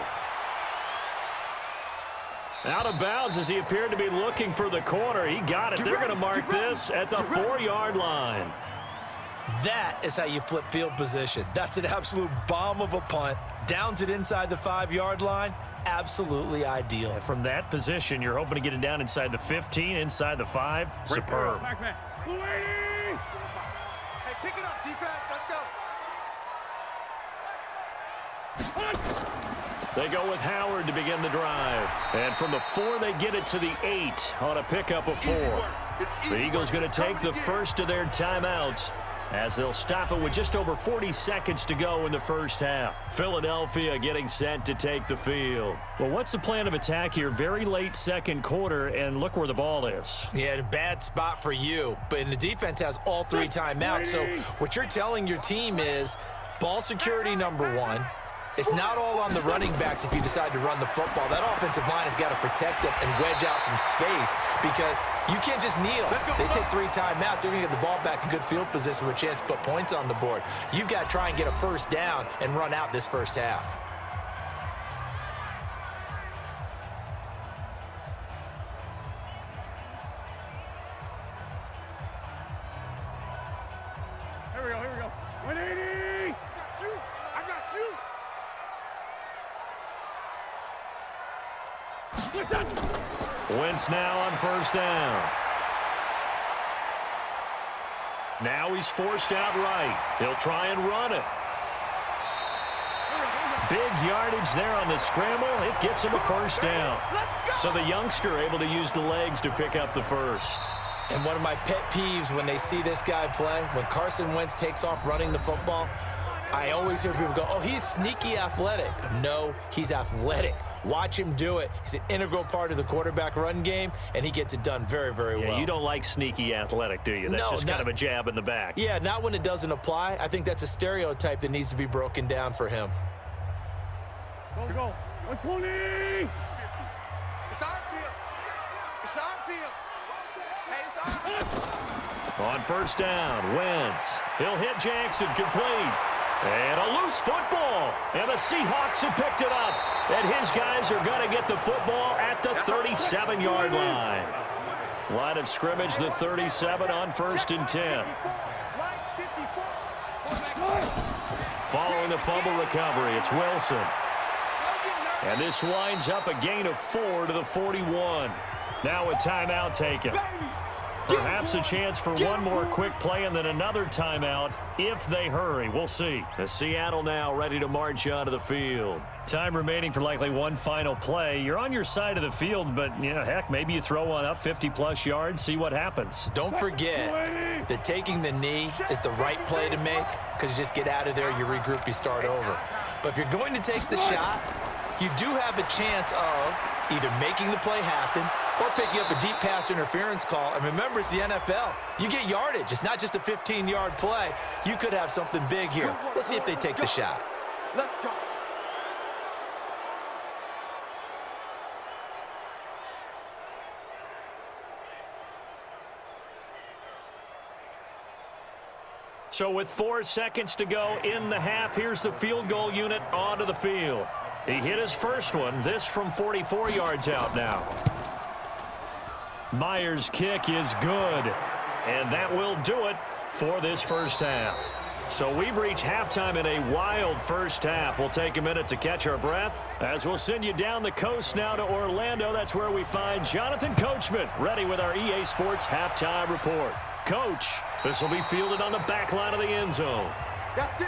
Out of bounds as he appeared to be looking for the corner. He got it. They're going to mark this at the 4-yard line. That is how you flip field position. That's an absolute bomb of a punt. Downs it inside the 5-yard line. Absolutely ideal. And from that position, you're hoping to get it down inside the 15, inside the 5. Superb. Hey, pick it up, defense. Let's go. They go with Howard to begin the drive. And from the 4, they get it to the 8 on a pickup of 4. The Eagles going to take the first of their timeouts as they'll stop it with just over 40 seconds to go in the 1st half. Philadelphia getting set to take the field. Well, what's the plan of attack here? Very late 2nd quarter, and look where the ball is. Yeah, bad spot for you. But the defense has all 3 timeouts. So what you're telling your team is ball security number 1. It's not all on the running backs if you decide to run the football. That offensive line has got to protect them and wedge out some space because you can't just kneel. They take 3 timeouts. They're going to get the ball back in good field position with a chance to put points on the board. You've got to try and get a 1st down and run out this 1st half. Here we go, here we go. 180! I got you! Wentz now on 1st down. Now he's forced out right. He'll try and run it. Big yardage there on the scramble. It gets him a 1st down. So the youngster able to use the legs to pick up the 1st. And one of my pet peeves when they see this guy play, when Carson Wentz takes off running the football, I always hear people go, oh, he's sneaky athletic. No, he's athletic. Watch him do it. He's an integral part of the quarterback run game, and he gets it done very, very well. You don't like sneaky athletic, do you? That's just kind of a jab in the back. Yeah, not when it doesn't apply. I think that's a stereotype that needs to be broken down for him. Go. 120! It's our field. It's our field. Hey, it's our field. On 1st down, Wentz. He'll hit Jackson, complete. And a loose football. And the Seahawks have picked it up. And his guys are going to get the football at the 37-yard line. Line of scrimmage, the 37 on 1st and 10. Following the fumble recovery, it's Wilson. And this winds up a gain of 4 to the 41. Now a timeout taken. Perhaps a chance for one more quick play and then another timeout if they hurry. We'll see. The Seattle now ready to march onto the field. Time remaining for likely one final play. You're on your side of the field, but, heck, maybe you throw one up 50-plus yards, see what happens. Don't forget that taking the knee is the right play to make because you just get out of there, you regroup, you start over. But if you're going to take the shot, you do have a chance of either making the play happen or picking up a deep pass interference call. And remember, it's the NFL. You get yardage. It's not just a 15-yard play. You could have something big here. Let's see if they take the shot. Let's go. So with 4 seconds to go in the half, here's the field goal unit onto the field. He hit his first one, this from 44 yards out now. Myers' kick is good, and that will do it for this first half. So we've reached halftime in a wild first half. We'll take a minute to catch our breath as we'll send you down the coast now to Orlando. That's where we find Jonathan Coachman ready with our EA Sports halftime report. Coach, this will be fielded on the back line of the end zone. That's it.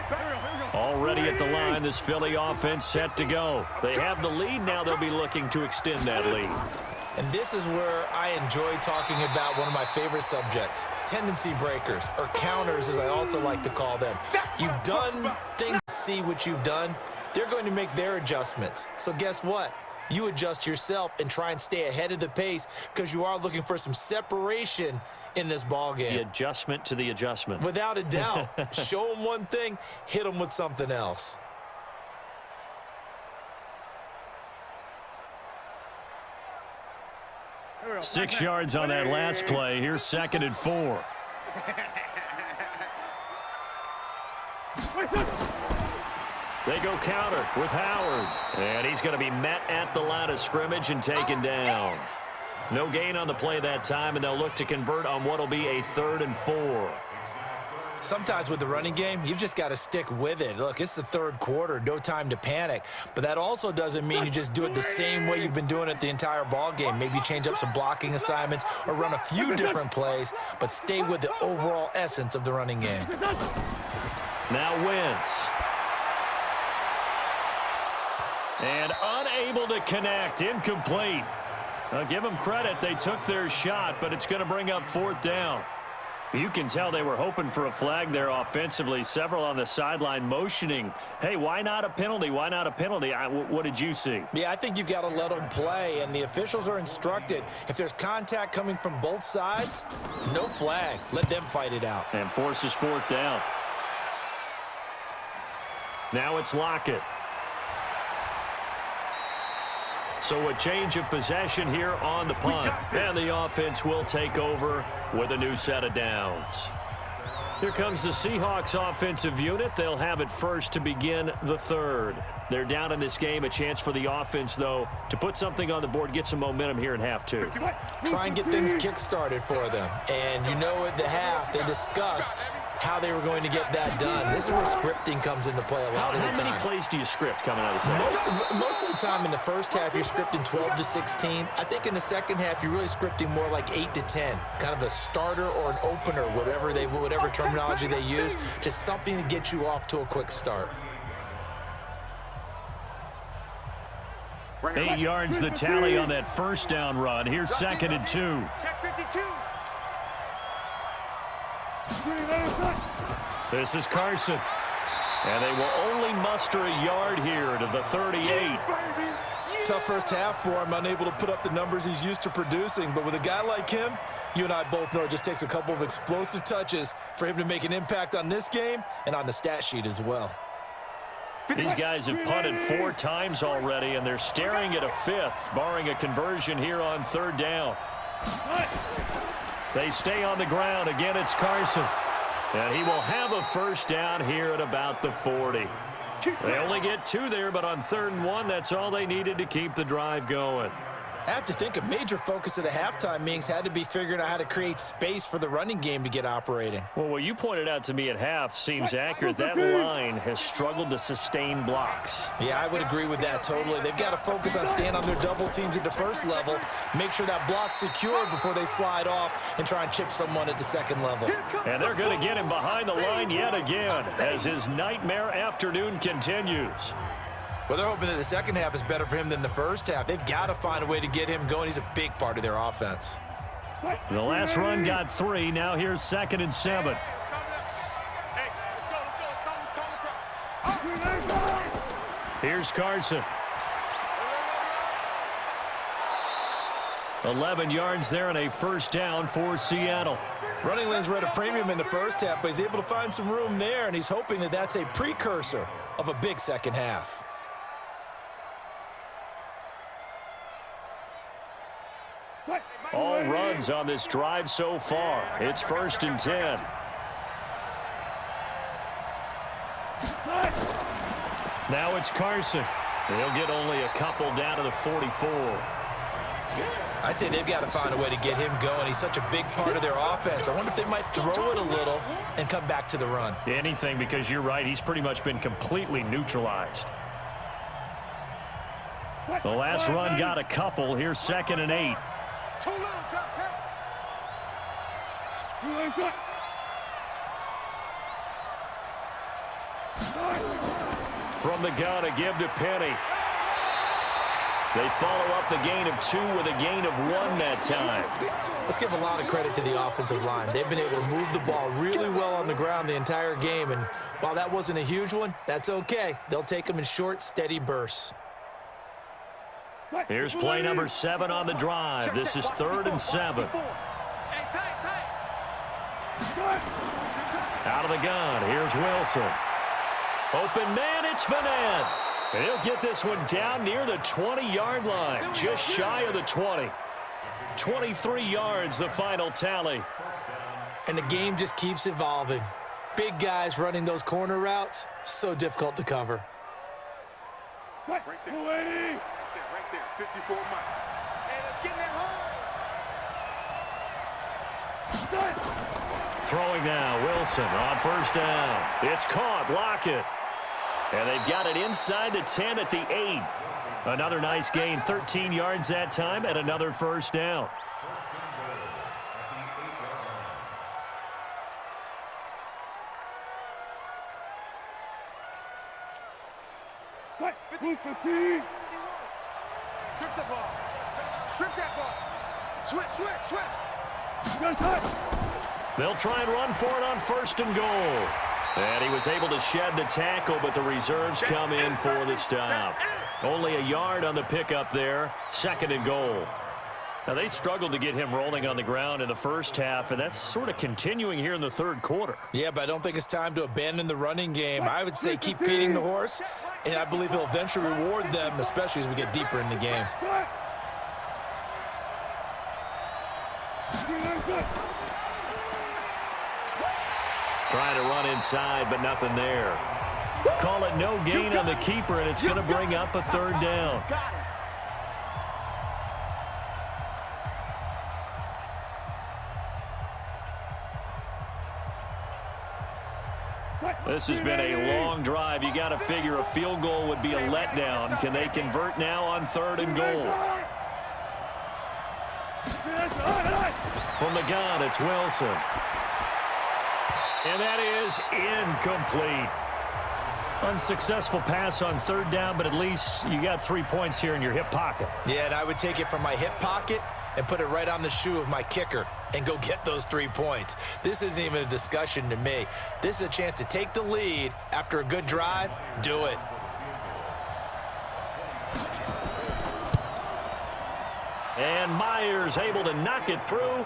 Already at the line, this Philly offense set to go. They have the lead now. They'll be looking to extend that lead. And this is where I enjoy talking about one of my favorite subjects, tendency breakers, or counters as I also like to call them. You've done things, see what you've done. They're going to make their adjustments. So guess what? You adjust yourself and try and stay ahead of the pace because you are looking for some separation in this ball game. The adjustment to the adjustment. Without a doubt. Show them one thing, hit them with something else. Six yards on that last play. Here's 2nd and 4. They go counter with Howard. And he's going to be met at the line of scrimmage and taken down. No gain on the play that time, and they'll look to convert on what will be a 3rd and 4. Sometimes with the running game, you've just got to stick with it. Look, it's the third quarter, no time to panic. But that also doesn't mean you just do it the same way you've been doing it the entire ball game. Maybe change up some blocking assignments or run a few different plays, but stay with the overall essence of the running game. Now Wentz. And unable to connect, incomplete. I'll give them credit. They took their shot, but it's going to bring up 4th down. You can tell they were hoping for a flag there offensively. Several on the sideline motioning, hey, why not a penalty? Why not a penalty? What did you see? Yeah, I think you've got to let them play, and the officials are instructed. If there's contact coming from both sides, no flag. Let them fight it out. And forces 4th down. Now it's Lockett. So a change of possession here on the punt. And the offense will take over with a new set of downs. Here comes the Seahawks offensive unit. They'll have it first to begin the 3rd. They're down in this game. A chance for the offense, though, to put something on the board, get some momentum here in half 2. Try and get things kick-started for them. And you know at the half, they discussed how they were going to get that done. This is where scripting comes into play a lot of the time. How many plays do you script coming out of the second? Most of the time in the first half, you're scripting 12 to 16. I think in the second half, you're really scripting more like 8 to 10. Kind of a starter or an opener, whatever terminology they use, just something to get you off to a quick start. 8 yards the tally on that first down run. Here's 2nd and 2. Check 52. This is Carson. And they will only muster a yard here to the 38. Tough first half for him, unable to put up the numbers he's used to producing. But with a guy like him, you and I both know it just takes a couple of explosive touches for him to make an impact on this game and on the stat sheet as well. These guys have punted 4 times already, and they're staring at a 5th, barring a conversion here on 3rd down. They stay on the ground. Again, it's Carson. And he will have a first down here at about the 40. They only get 2 there, but on 3rd and 1, that's all they needed to keep the drive going. I have to think a major focus of the halftime meetings had to be figuring out how to create space for the running game to get operating. Well, what you pointed out to me at half seems accurate. That line has struggled to sustain blocks. Yeah, I would agree with that totally. They've got to focus on staying on their double teams at the first level, make sure that block's secured before they slide off and try and chip someone at the second level. And they're going to get him behind the line yet again as his nightmare afternoon continues. Well, they're hoping that the second half is better for him than the first half. They've got to find a way to get him going. He's a big part of their offense. The last run got 3. Now here's 2nd and 7. Here's Carson. 11 yards there and a first down for Seattle. Running lanes were at a premium in the first half, but he's able to find some room there, and he's hoping that that's a precursor of a big second half. All runs on this drive so far. It's 1st and 10. Now it's Carson. He'll get only a couple down to the 44. I'd say they've got to find a way to get him going. He's such a big part of their offense. I wonder if they might throw it a little and come back to the run. Anything, because you're right. He's pretty much been completely neutralized. The last run got a couple. Here's 2nd and 8. From the gun, a give to Penny. They follow up the gain of 2 with a gain of 1 that time. Let's give a lot of credit to the offensive line. They've been able to move the ball really well on the ground the entire game, and while that wasn't a huge one, that's okay. They'll take them in short, steady bursts. Here's play number 7 on the drive. This is 3rd and 7. Out of the gun, here's Wilson. Open man, it's Madden. And he'll get this one down near the 20-yard line, just shy of the 20. 23 yards, the final tally. And the game just keeps evolving. Big guys running those corner routes, so difficult to cover. Right there, 54 miles. Hey, let's get in there hard. Throwing now, Wilson on 1st down. It's caught, Lockett. And they've got it inside the 10 at the 8. Another nice gain, 13 yards that time, and another 1st down. Strip the ball. Strip that ball. Switch. They'll try and run for it on 1st and goal. And he was able to shed the tackle, but the reserves come in for the stop. Only a yard on the pickup there, 2nd and goal. Now, they struggled to get him rolling on the ground in the first half, and that's sort of continuing here in the 3rd quarter. Yeah, but I don't think it's time to abandon the running game. I would say keep feeding the horse, and I believe he'll eventually reward them, especially as we get deeper in the game. Trying to run inside, but nothing there. Call it no gain on the keeper, and it's going to bring up a 3rd down. This has been a long drive. You got to figure a field goal would be a letdown. Can they convert now on 3rd and goal? From the gun, it's Wilson. And that is incomplete. Unsuccessful pass on 3rd down, but at least you got 3 points here in your hip pocket. Yeah, and I would take it from my hip pocket and put it right on the shoe of my kicker and go get those 3 points. This isn't even a discussion to me. This is a chance to take the lead after a good drive. Do it. And Myers able to knock it through.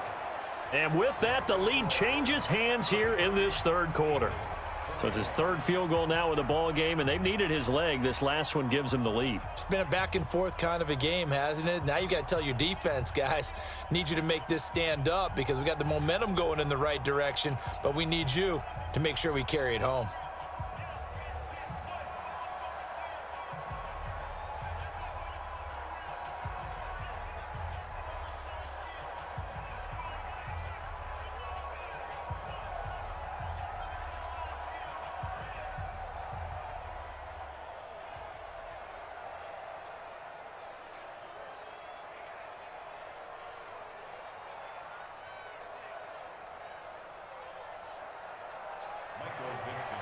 And with that, the lead changes hands here in this 3rd quarter. So it's his 3rd field goal now with the ball game, and they've needed his leg. This last one gives him the lead. It's been a back-and-forth kind of a game, hasn't it? Now you got to tell your defense, guys, need you to make this stand up because we got the momentum going in the right direction, but we need you to make sure we carry it home.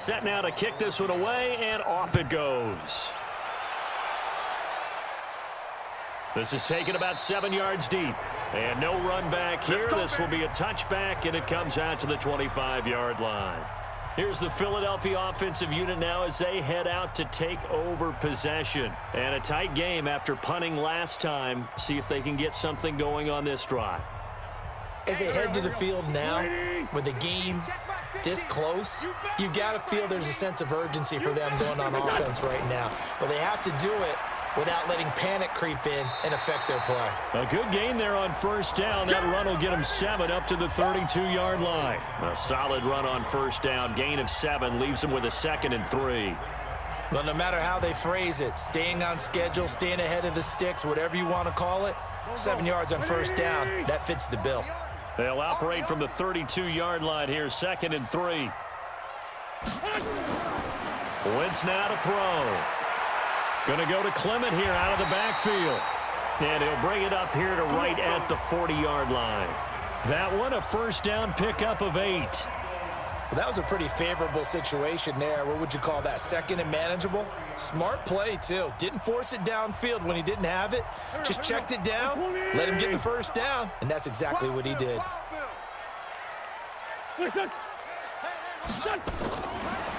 Set now to kick this one away, and off it goes. This is taken about 7 yards deep. And no run back here. This will be a touchback, and it comes out to the 25-yard line. Here's the Philadelphia offensive unit now as they head out to take over possession. And a tight game after punting last time. See if they can get something going on this drive. As they head to the field now, with the game this close, you've got to feel there's a sense of urgency for them going on offense right now. But they have to do it without letting panic creep in and affect their play. A good gain there on first down. That run will get them 7 up to the 32-yard line. A solid run on first down. Gain of 7 leaves them with a 2nd and 3. Well, no matter how they phrase it, staying on schedule, staying ahead of the sticks, whatever you want to call it, 7 yards on first down, that fits the bill. They'll operate from the 32-yard line here, 2nd and 3. Wentz now to throw. Going to go to Clement here out of the backfield. And he'll bring it up here to right at the 40-yard line. That one, a first down pickup of 8. Well, that was a pretty favorable situation there. What would you call that? 2nd and manageable? Smart play, too. Didn't force it downfield when he didn't have it. Just checked it down, let him get the first down, and that's exactly what he did.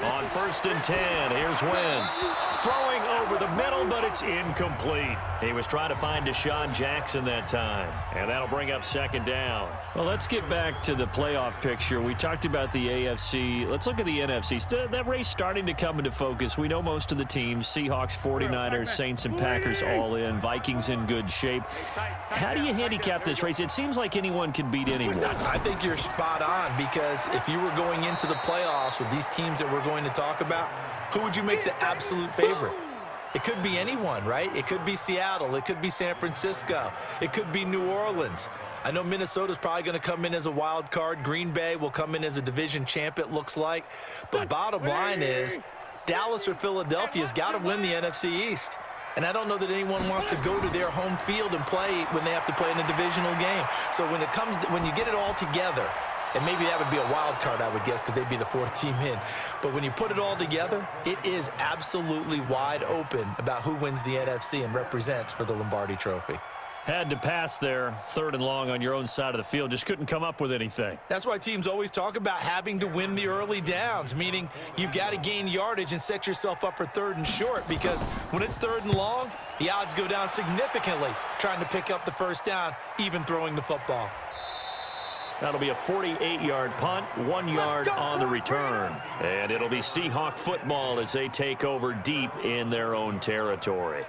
On 1st and 10, here's Wentz. Throwing over the middle, but it's incomplete. He was trying to find Deshaun Jackson that time. And that'll bring up 2nd down. Well, let's get back to the playoff picture. We talked about the AFC. Let's look at the NFC. That race starting to come into focus. We know most of the teams. Seahawks, 49ers, Saints, and Packers all in. Vikings in good shape. How do you handicap this race? It seems like anyone can beat anyone. I think you're spot on, because if you were going into the playoffs with these teams that we're going to talk about, who would you make the absolute favorite? It could be anyone, right? It could be Seattle. It could be San Francisco. It could be New Orleans. I know Minnesota's probably going to come in as a wild card. Green Bay will come in as a division champ, it looks like. But bottom line is, Dallas or Philadelphia's got to win the NFC East. And I don't know that anyone wants to go to their home field and play when they have to play in a divisional game. So when you get it all together, and maybe that would be a wild card, I would guess, because they'd be the 4th team in. But when you put it all together, it is absolutely wide open about who wins the NFC and represents for the Lombardi Trophy. Had to pass there, 3rd and long on your own side of the field. Just couldn't come up with anything. That's why teams always talk about having to win the early downs, meaning you've got to gain yardage and set yourself up for 3rd and short, because when it's 3rd and long, the odds go down significantly trying to pick up the first down, even throwing the football. That'll be a 48-yard punt, 1 yard on the return. And it'll be Seahawk football as they take over deep in their own territory.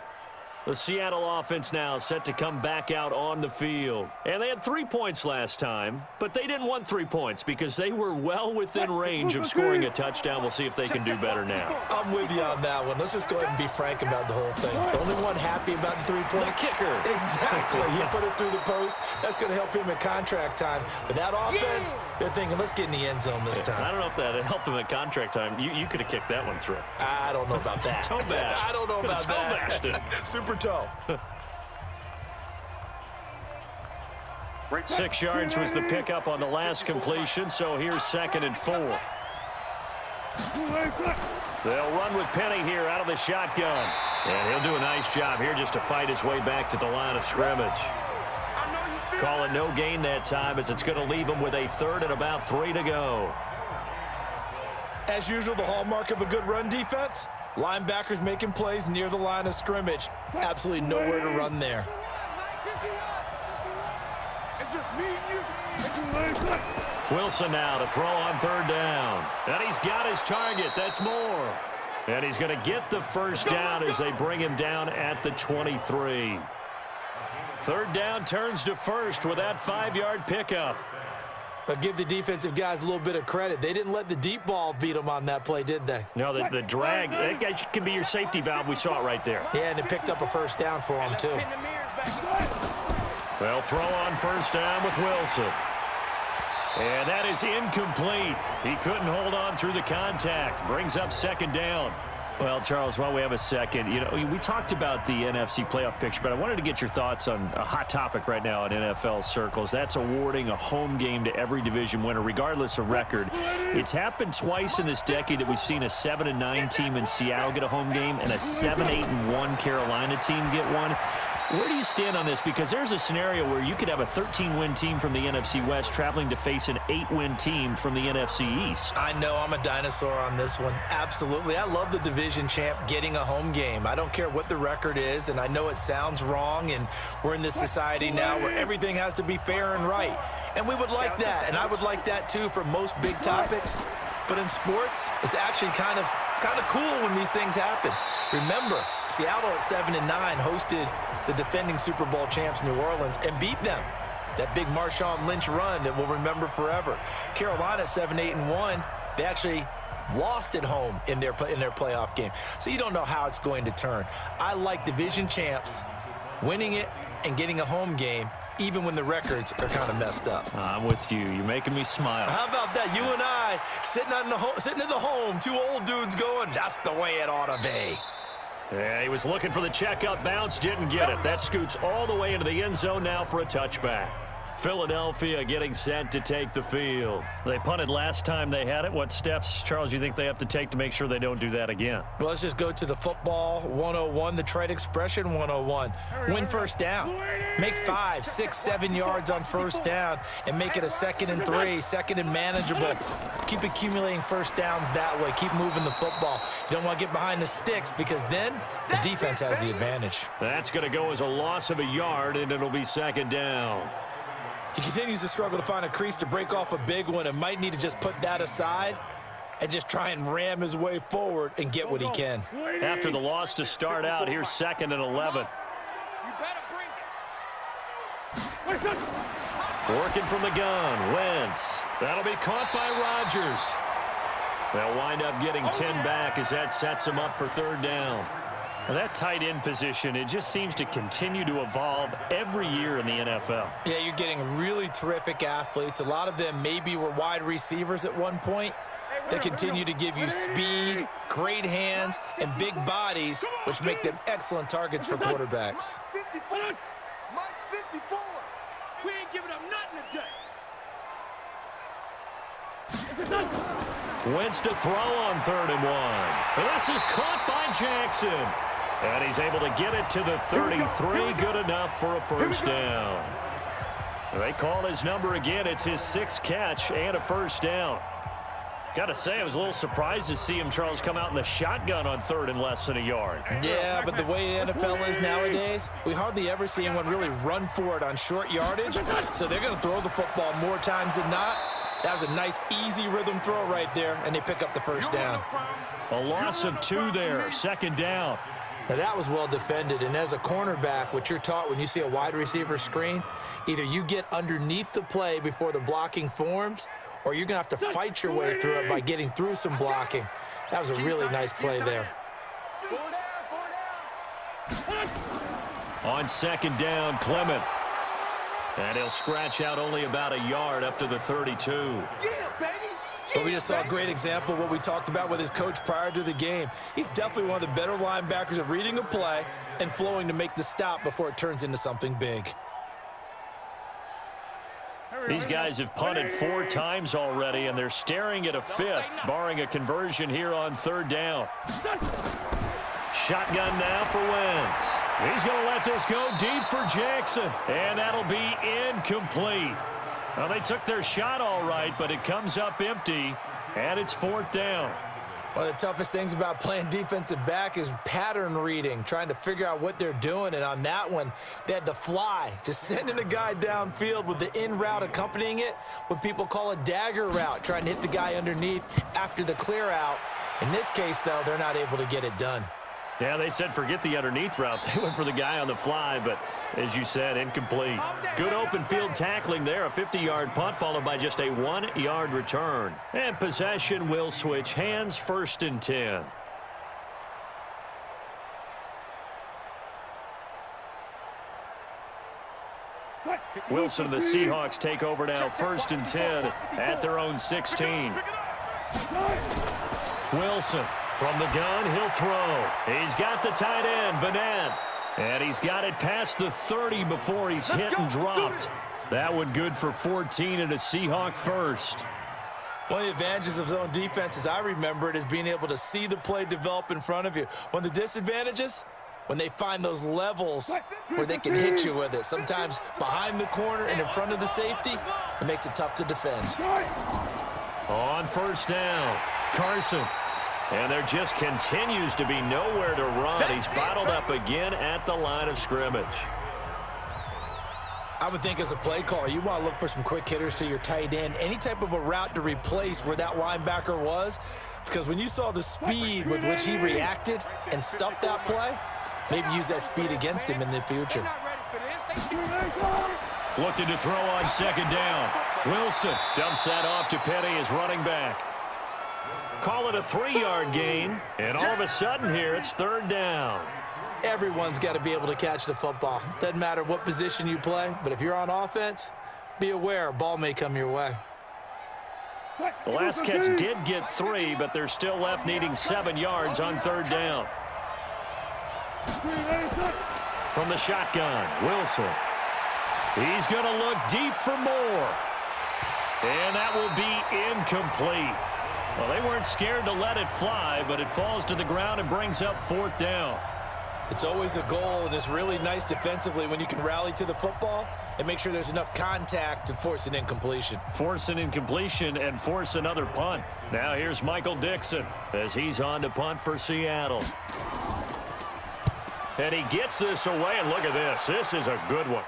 The Seattle offense now set to come back out on the field. And they had 3 points last time, but they didn't want 3 points because they were well within range of scoring a touchdown. We'll see if they can do better now. I'm with you on that one. Let's just go ahead and be frank about the whole thing. The only one happy about the 3-point. The kicker. Exactly. You put it through the post. That's going to help him at contract time. But that offense, they're thinking, let's get in the end zone this time. I don't know if that helped him at contract time. You could have kicked that one through. I don't know about that. Toe bash. I don't know about Toe that. bashed it. Super toe. 6 yards was the pickup on the last completion, so here's 2nd and 4. They'll run with Penny here out of the shotgun. And he'll do a nice job here just to fight his way back to the line of scrimmage. Call it no gain that time, as it's going to leave him with a 3rd and about 3 to go. As usual, the hallmark of a good run defense, linebackers making plays near the line of scrimmage. Absolutely nowhere to run there. Wilson now to throw on 3rd down. And he's got his target. That's Moore. And he's going to get the first down as they bring him down at the 23. 3rd down turns to 1st with that 5-yard pickup. But give the defensive guys a little bit of credit. They didn't let the deep ball beat them on that play, did they? No, the drag, that guy can be your safety valve. We saw it right there. Yeah, and it picked up a first down for them, too. They'll throw on 1st down with Wilson. And that is incomplete. He couldn't hold on through the contact. Brings up 2nd down. Well, Charles, while we have a second, we talked about the NFC playoff picture, but I wanted to get your thoughts on a hot topic right now in NFL circles. That's awarding a home game to every division winner, regardless of record. It's happened twice in this decade that we've seen a 7-9 team in Seattle get a home game and a 7-8-1 Carolina team get one. Where do you stand on this? Because there's a scenario where you could have a 13-win team from the NFC West traveling to face an 8-win team from the NFC East. I know I'm a dinosaur on this one. Absolutely. I love the division champ getting a home game. I don't care what the record is, and I know it sounds wrong, and we're in this society now where everything has to be fair and right. And we would like that, and I would like that too for most big topics. But in sports, it's actually kind of cool when these things happen. Remember, Seattle at 7-9 hosted the defending Super Bowl champs New Orleans and beat them. That big Marshawn Lynch run that we'll remember forever. Carolina at 7-8-1, they actually lost at home in their playoff game. So you don't know how it's going to turn. I like division champs winning it and getting a home game, even when the records are kind of messed up. I'm with you. You're making me smile. How about that? You and I sitting at the home, two old dudes going, that's the way it ought to be. Yeah, he was looking for the checkup bounce, didn't get it. That scoots all the way into the end zone now for a touchback. Philadelphia getting set to take the field. They punted last time they had it. What steps, Charles, you think they have to take to make sure they don't do that again? Well, let's just go to the football 101, the trade expression 101. Win first down. Make 5, 6, 7 yards on first down and make it a 2nd and 3, 2nd and manageable. Keep accumulating first downs that way. Keep moving the football. You don't want to get behind the sticks because then the defense has the advantage. That's going to go as a loss of a yard, and it'll be 2nd down. He continues to struggle to find a crease to break off a big one and might need to just put that aside and just try and ram his way forward and get what he can. After the loss to start out, here's 2nd and 11. Working from the gun, Wentz. That'll be caught by Rodgers. They'll wind up getting 10 back as that sets them up for 3rd down. Now that tight end position, it just seems to continue to evolve every year in the NFL. Yeah, you're getting really terrific athletes. A lot of them maybe were wide receivers at one point. They continue to give you speed, great hands, and big bodies, which make them excellent targets for quarterbacks. 54. Mike 54. We ain't giving up nothing today. Wentz to throw on 3rd and 1. This is caught by Jackson. And he's able to get it to the 33. Good enough for a first down. They call his number again. It's his 6th catch and a first down. Got to say, I was a little surprised to see him, Charles, come out in the shotgun on 3rd and less than a yard. Yeah, but the way the NFL is nowadays, we hardly ever see anyone really run for it on short yardage. So they're going to throw the football more times than not. That was a nice, easy rhythm throw right there, and they pick up the first down. A loss of 2 there, 2nd down. Now, that was well defended, and as a cornerback, what you're taught when you see a wide receiver screen, either you get underneath the play before the blocking forms, or you're going to have to fight your way through it by getting through some blocking. That was a really nice play there. On 2nd down, Clement. And he'll scratch out only about a yard up to the 32. But we just saw a great example of what we talked about with his coach prior to the game. He's definitely one of the better linebackers of reading a play and flowing to make the stop before it turns into something big. These guys have punted 4 times already, and they're staring at a 5th, barring a conversion here on 3rd down. Shotgun now for Wentz. He's going to let this go deep for Jackson, and that'll be incomplete. Well, they took their shot all right, but it comes up empty, and it's 4th down. One of the toughest things about playing defensive back is pattern reading, trying to figure out what they're doing. And on that one, they had to fly, just sending a guy downfield with the in route accompanying it, what people call a dagger route, trying to hit the guy underneath after the clear out. In this case, though, they're not able to get it done. Yeah, they said forget the underneath route. They went for the guy on the fly, but as you said, incomplete. Good open field tackling there. A 50-yard punt followed by just a 1-yard return. And possession will switch hands, 1st and 10. Wilson and the Seahawks take over now, 1st and 10 at their own 16. Wilson From the gun, he'll throw. He's got the tight end, Vanette. And he's got it past the 30 before he's hit and dropped. That one good for 14 and a Seahawk first. One of the advantages of zone defense, as I remember it, is being able to see the play develop in front of you. One of the disadvantages, when they find those levels where they can hit you with it. Sometimes behind the corner and in front of the safety, it makes it tough to defend. On first down, Carson. And there just continues to be nowhere to run. He's bottled up again at the line of scrimmage. I would think as a play caller, you want to look for some quick hitters to your tight end, any type of a route to replace where that linebacker was, because when you saw the speed with which he reacted and stuffed that play, maybe use that speed against him in the future. Looking to throw on second down. Wilson dumps that off to Penny as running back. Call it a 3-yard gain, and all of a sudden here it's third down. Everyone's got to be able to catch the football. Doesn't matter what position you play, but if you're on offense, be aware a ball may come your way. The last catch did get 3, but they're still left needing 7 yards on third down. From the shotgun, Wilson. He's going to look deep for more. And that will be incomplete. Well, they weren't scared to let it fly, but it falls to the ground and brings up fourth down. It's always a goal, and it's really nice defensively when you can rally to the football and make sure there's enough contact to force an incompletion. Force an incompletion and force another punt. Now here's Michael Dixon as he's on to punt for Seattle. And he gets this away, and look at this. This is a good one.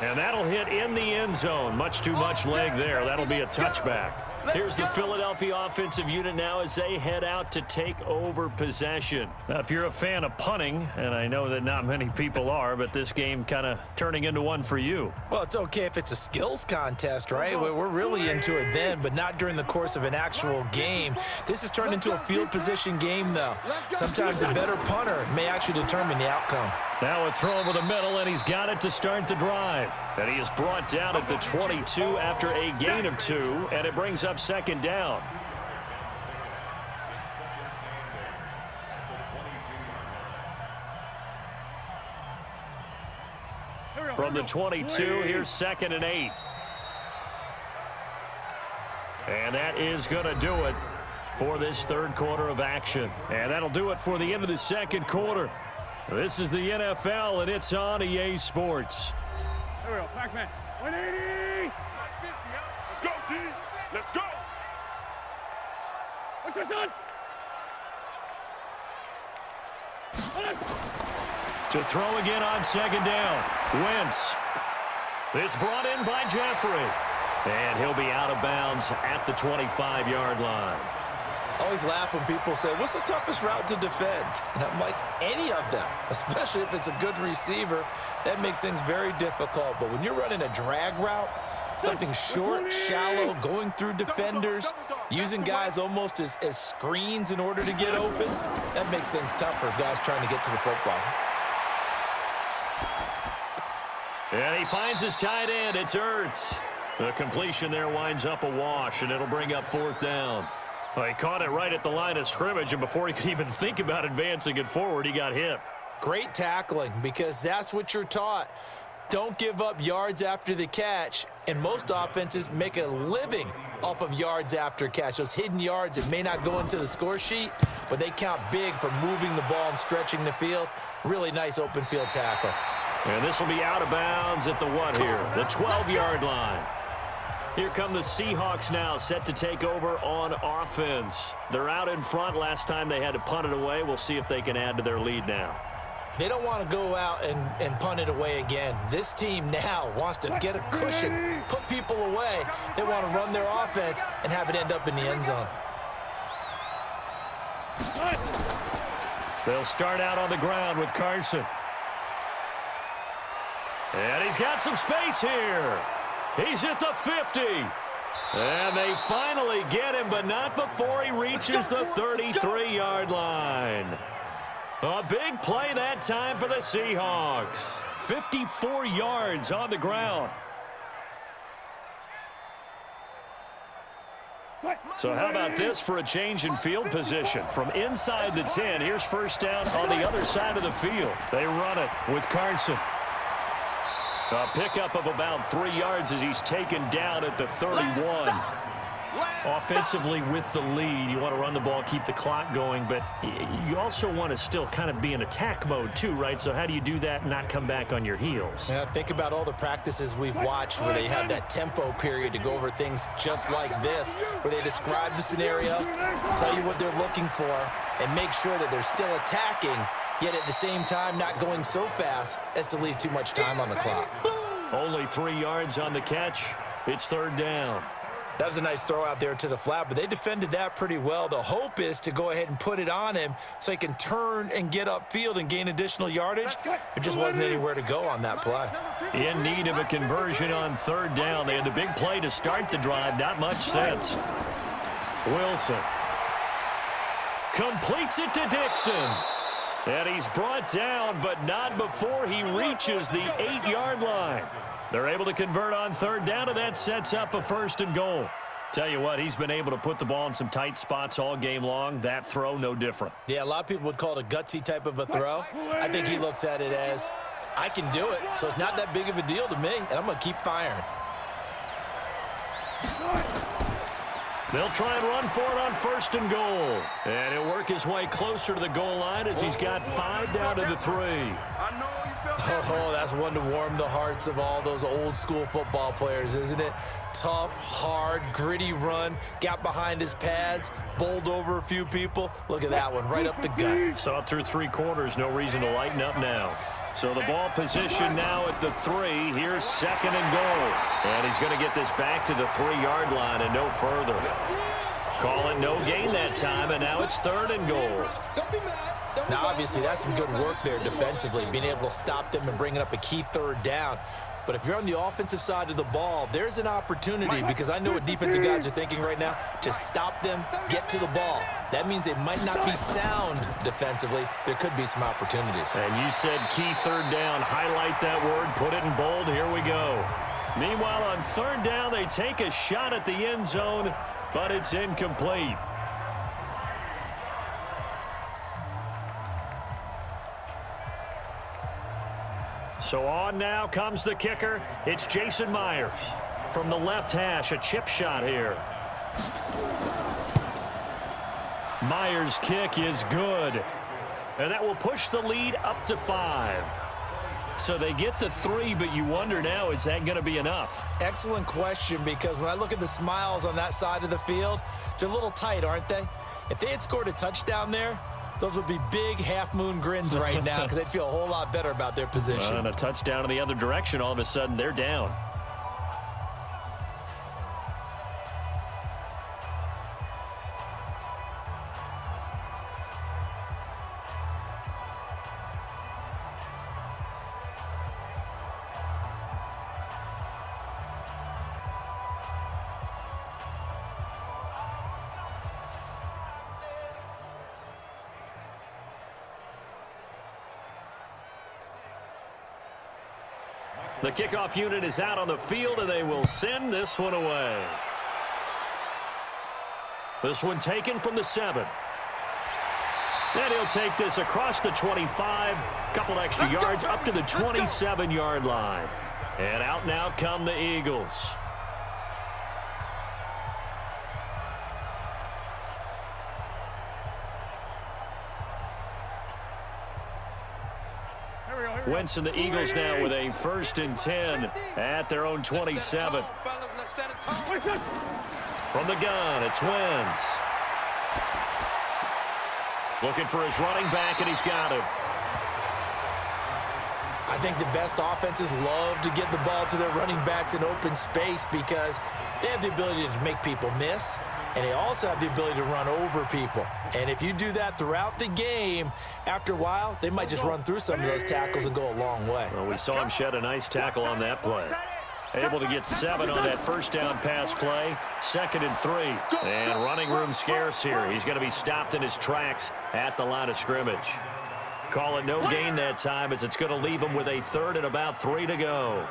And that'll hit in the end zone. Much too much leg there. That'll be a touchback. Here's the Philadelphia offensive unit now as they head out to take over possession. Now, if you're a fan of punting, and I know that not many people are, but this game kind of turning into one for you. Well, it's okay if it's a skills contest, right? We're really into it then, but not during the course of an actual game. This has turned into a field position game, though. Sometimes a better punter may actually determine the outcome. Now a throw over the middle, and he's got it to start the drive. And he is brought down at the 22 after a gain of 2, and it brings up second down. From the 22, here's 2nd and 8. And that is going to do it for this third quarter of action. And that'll do it for the end of the second quarter. This is the NFL, and it's on EA Sports. There we go, Pac-Man. 180! Let's go, D! Let's go! What's your son? To throw again on second down. Wentz. It's brought in by Jeffrey. And he'll be out of bounds at the 25-yard line. I always laugh when people say, what's the toughest route to defend? And I'm like, any of them, especially if it's a good receiver. That makes things very difficult. But when you're running a drag route, something short, shallow, going through defenders, using guys almost as screens in order to get open, that makes things tough for guys trying to get to the football. And he finds his tight end. It's Ertz. The completion there winds up a wash, and it'll bring up fourth down. Well, he caught it right at the line of scrimmage, and before he could even think about advancing it forward, he got hit. Great tackling, because that's what you're taught. Don't give up yards after the catch, and most offenses make a living off of yards after catch. Those hidden yards that may not go into the score sheet, but they count big for moving the ball and stretching the field. Really nice open field tackle. And this will be out of bounds at the what here? The 12-yard line. Here come the Seahawks now, set to take over on offense. They're out in front. Last time they had to punt it away. We'll see if they can add to their lead now. They don't want to go out and punt it away again. This team now wants to get a cushion, put people away. They want to run their offense and have it end up in the end zone. They'll start out on the ground with Carson. And he's got some space here. He's at the 50. And they finally get him, but not before he reaches the 33-yard line. A big play that time for the Seahawks. 54 yards on the ground. So how about this for a change in field position? From inside the 10, here's first down on the other side of the field. They run it with Carson. A pickup of about 3 yards as he's taken down at the 31. Offensively with the lead, you want to run the ball, keep the clock going, but you also want to still kind of be in attack mode too, right? So how do you do that and not come back on your heels? Yeah, think about all the practices we've watched where they have that tempo period to go over things just like this, where they describe the scenario, tell you what they're looking for, and make sure that they're still attacking, yet at the same time not going so fast as to leave too much time on the clock. Only 3 yards on the catch. It's third down. That was a nice throw out there to the flat, but they defended that pretty well. The hope is to go ahead and put it on him so he can turn and get upfield and gain additional yardage. There just wasn't anywhere to go on that play. In need of a conversion on third down. They had the big play to start the drive. Not much sense. Wilson completes it to Dixon. And he's brought down, but not before he reaches the 8-yard line. They're able to convert on third down, and that sets up a first and goal. Tell you what, he's been able to put the ball in some tight spots all game long. That throw, no different. Yeah, a lot of people would call it a gutsy type of a throw. I think he looks at it as, I can do it, so it's not that big of a deal to me, and I'm going to keep firing. They'll try and run for it on first and goal. And he'll work his way closer to the goal line as he's got 5 down to the 3. Oh, that's one to warm the hearts of all those old school football players, isn't it? Tough, hard, gritty run, got behind his pads, bowled over a few people. Look at that one, right up the gut. Saw it through 3 quarters, no reason to lighten up now. So the ball position now at the 3. Here's second and goal. And he's going to get this back to the 3-yard line and no further. Call it no gain that time, and now it's third and goal. Now, obviously, that's some good work there defensively, being able to stop them and bringing up a key third down. But if you're on the offensive side of the ball, there's an opportunity, because I know what defensive guys are thinking right now. Just stop them, get to the ball. That means they might not be sound defensively. There could be some opportunities. And you said key third down. Highlight that word, put it in bold. Here we go. Meanwhile, on third down, they take a shot at the end zone, but it's incomplete. So on now comes the kicker. It's Jason Myers. From the left hash, a chip shot here. Myers' kick is good. And that will push the lead up to 5. So they get the 3, but you wonder now, is that going to be enough? Excellent question, because when I look at the smiles on that side of the field, they're a little tight, aren't they? If they had scored a touchdown there, those would be big half-moon grins right now, because they'd feel a whole lot better about their position. And a touchdown in the other direction, all of a sudden they're down. The kickoff unit is out on the field, and they will send this one away. This one taken from the 7. And he'll take this across the 25, couple extra yards up to the 27-yard line. And out now come the Eagles. Wentz and the Eagles now with a 1st and 10 at their own 27. From the gun, it's Wentz. Looking for his running back, and he's got him. I think the best offenses love to get the ball to their running backs in open space, because they have the ability to make people miss, and they also have the ability to run over people. And if you do that throughout the game, after a while, they might just run through some of those tackles and go a long way. Well, we saw him shed a nice tackle on that play. Able to get 7 on that first down pass play. 2nd and 3. And running room scarce here. He's going to be stopped in his tracks at the line of scrimmage. Call it no gain that time, as it's going to leave him with a 3rd and about 3 to go.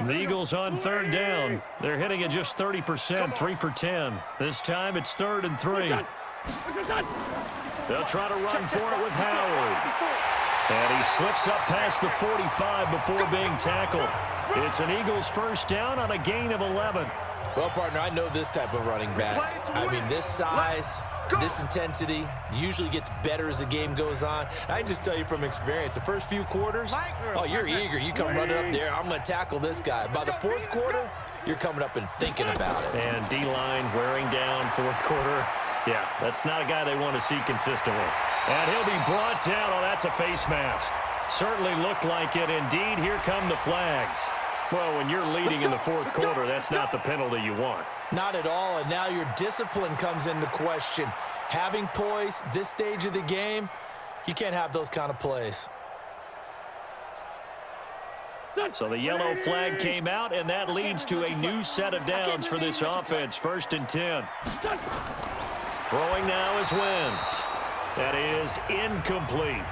The Eagles on third down. They're hitting at just 30%, 3 for 10. This time it's 3rd and 3. They'll try to run for it with Howard. And he slips up past the 45 before being tackled. It's an Eagles first down on a gain of 11. Well, partner, I know this type of running back. I mean, this size, this intensity usually gets better as the game goes on. I just tell you from experience, the first few quarters, oh, you're eager. You come running up there, I'm going to tackle this guy. By the fourth quarter, you're coming up and thinking about it. And D-line wearing down fourth quarter. Yeah, that's not a guy they want to see consistently. And he'll be brought down. Oh, that's a face mask. Certainly looked like it. Indeed, here come the flags. Well, when you're leading in the fourth quarter, that's not the penalty you want. Not at all, and now your discipline comes into question. Having poise this stage of the game, you can't have those kind of plays. So the yellow flag came out, and that leads to a new set of downs for this offense. 1st and 10. Throwing now is Wentz. That is incomplete.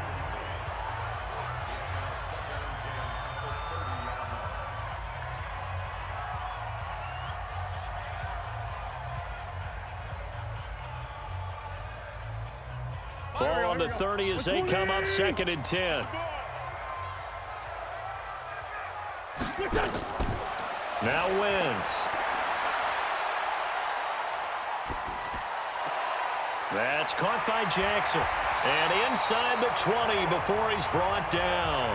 Ball on the 30 as they come up 2nd and 10. Now Wentz. That's caught by Jackson. And inside the 20 before he's brought down.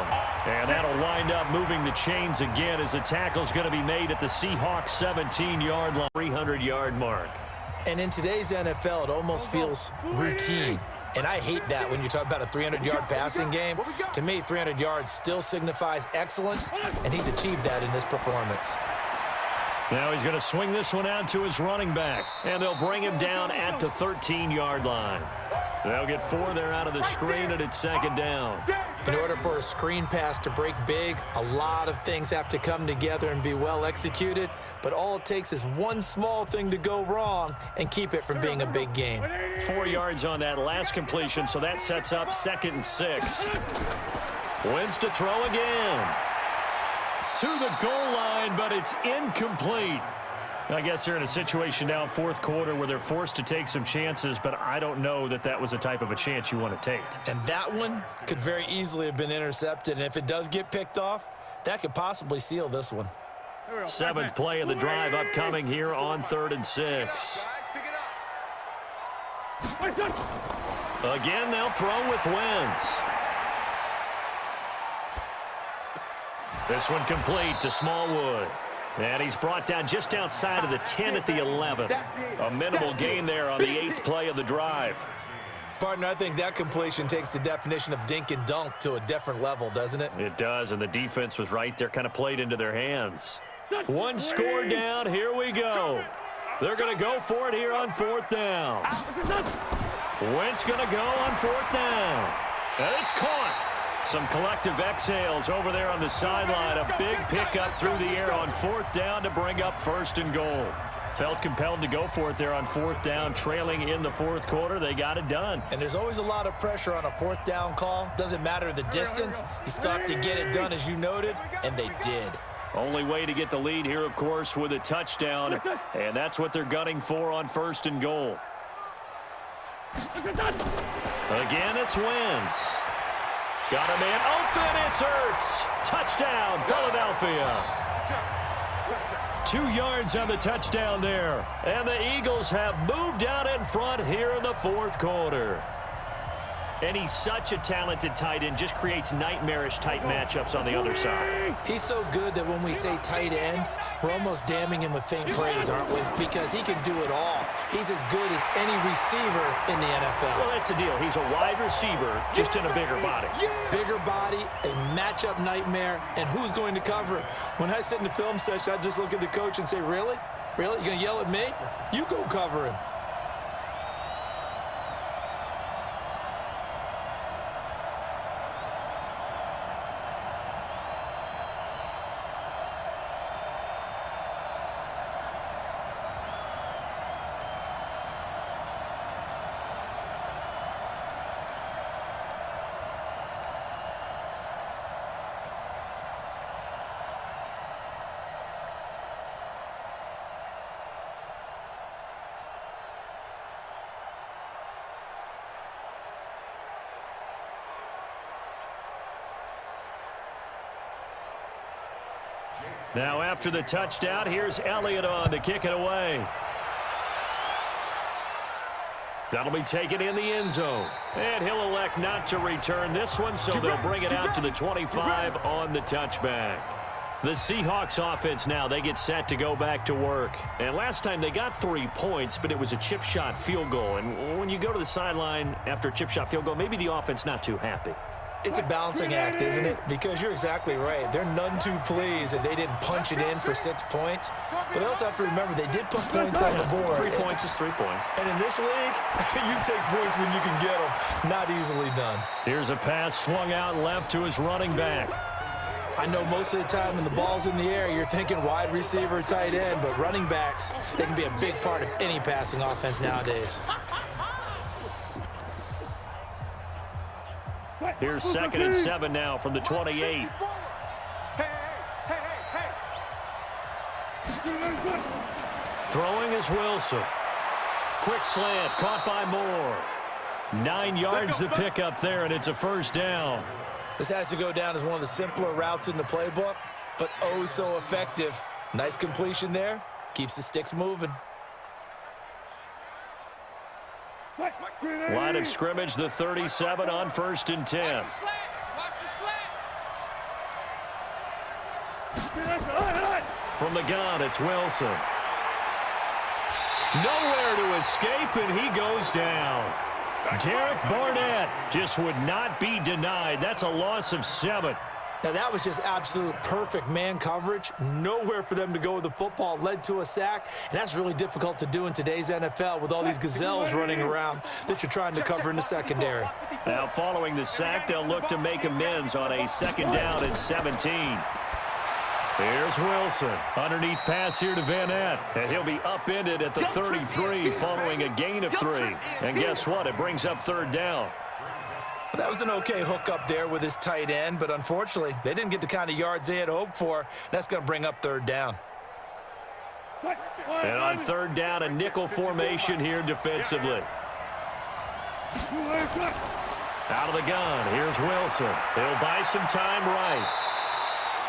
And that'll wind up moving the chains again as the tackle's going to be made at the Seahawks 17-yard line, 300-yard mark. And in today's NFL, it almost feels routine. And I hate that when you talk about a 300-yard passing game. To me, 300 yards still signifies excellence, and he's achieved that in this performance. Now he's going to swing this one out to his running back, and they'll bring him down at the 13-yard line. They'll get 4 there out of the screen, and it's 2nd down. In order for a screen pass to break big, a lot of things have to come together and be well executed, but all it takes is one small thing to go wrong and keep it from being a big game. 4 yards on that last completion, so that sets up 2nd and 6. Wentz to throw again. To the goal line, but it's incomplete. I guess they're in a situation now, 4th quarter, where they're forced to take some chances, but I don't know that that was the type of a chance you want to take. And that one could very easily have been intercepted, and if it does get picked off, that could possibly seal this one. 7th play of the drive upcoming here on 3rd and 6. Again, they'll throw with Wentz. This one complete to Smallwood. And he's brought down just outside of the 10 at the 11. A minimal gain there on the 8th play of the drive. Partner, I think that completion takes the definition of dink and dunk to a different level, doesn't it? It does, and the defense was right there, kind of played into their hands. 1 score down, here we go. They're going to go for it here on 4th down. Wentz going to go on 4th down. And it's caught. Some collective exhales over there on the sideline. A big pickup through the air on 4th down to bring up 1st and goal. Felt compelled to go for it there on 4th down, trailing in the 4th quarter. They got it done. And there's always a lot of pressure on a 4th down call. Doesn't matter the distance. You still have to get it done, as you noted, and they did. Only way to get the lead here, of course, with a touchdown, and that's what they're gunning for on 1st and goal. Again, it's Wentz. Got a man open, it's Ertz. Touchdown, Philadelphia. 2 yards on the touchdown there. And the Eagles have moved out in front here in the 4th quarter. And he's such a talented tight end, just creates nightmarish-type matchups on the other side. He's so good that when we say tight end, we're almost damning him with faint praise, aren't we? Because he can do it all. He's as good as any receiver in the NFL. Well, that's the deal. He's a wide receiver, just in a bigger body. Bigger body, a matchup nightmare, and who's going to cover him? When I sit in the film session, I just look at the coach and say, really? Really? You're going to yell at me? You go cover him. Now after the touchdown, here's Elliott on to kick it away. That'll be taken in the end zone. And he'll elect not to return this one, so they'll bring it out to the 25 on the touchback. The Seahawks offense now, they get set to go back to work. And last time they got 3 points, but it was a chip shot field goal. And when you go to the sideline after a chip shot field goal, maybe the offense not too happy. It's a balancing act, isn't it? Because you're exactly right. They're none too pleased that they didn't punch it in for 6 points. But they also have to remember they did put points on the board. 3 points is 3 points. And in this league, you take points when you can get them. Not easily done. Here's a pass swung out left to his running back. I know most of the time when the ball's in the air, you're thinking wide receiver, tight end, but running backs, they can be a big part of any passing offense nowadays. Here's 2nd and 7 now from the 28. Throwing is Wilson. Quick slant, caught by Moore. 9 yards to pick up there, and it's a first down. This has to go down as one of the simpler routes in the playbook, but oh so effective. Nice completion there. Keeps the sticks moving. Line of scrimmage, the 37 on 1st and 10. From the gun, it's Wilson. Nowhere to escape, and he goes down. Derek Barnett just would not be denied. That's a loss of 7. Now, that was just absolute perfect man coverage. Nowhere for them to go with the football. Led to a sack, and that's really difficult to do in today's NFL with all these gazelles running around that you're trying to cover in the secondary. Now, following the sack, they'll look to make amends on a 2nd down and 17. Here's Wilson. Underneath pass here to Van Ness. And he'll be upended at the 33 following a gain of 3. And guess what? It brings up 3rd down. Well, that was an okay hook up there with his tight end, but unfortunately, they didn't get the kind of yards they had hoped for. That's going to bring up 3rd down. And on 3rd down, a nickel formation here defensively. Out of the gun, here's Wilson. He'll buy some time right.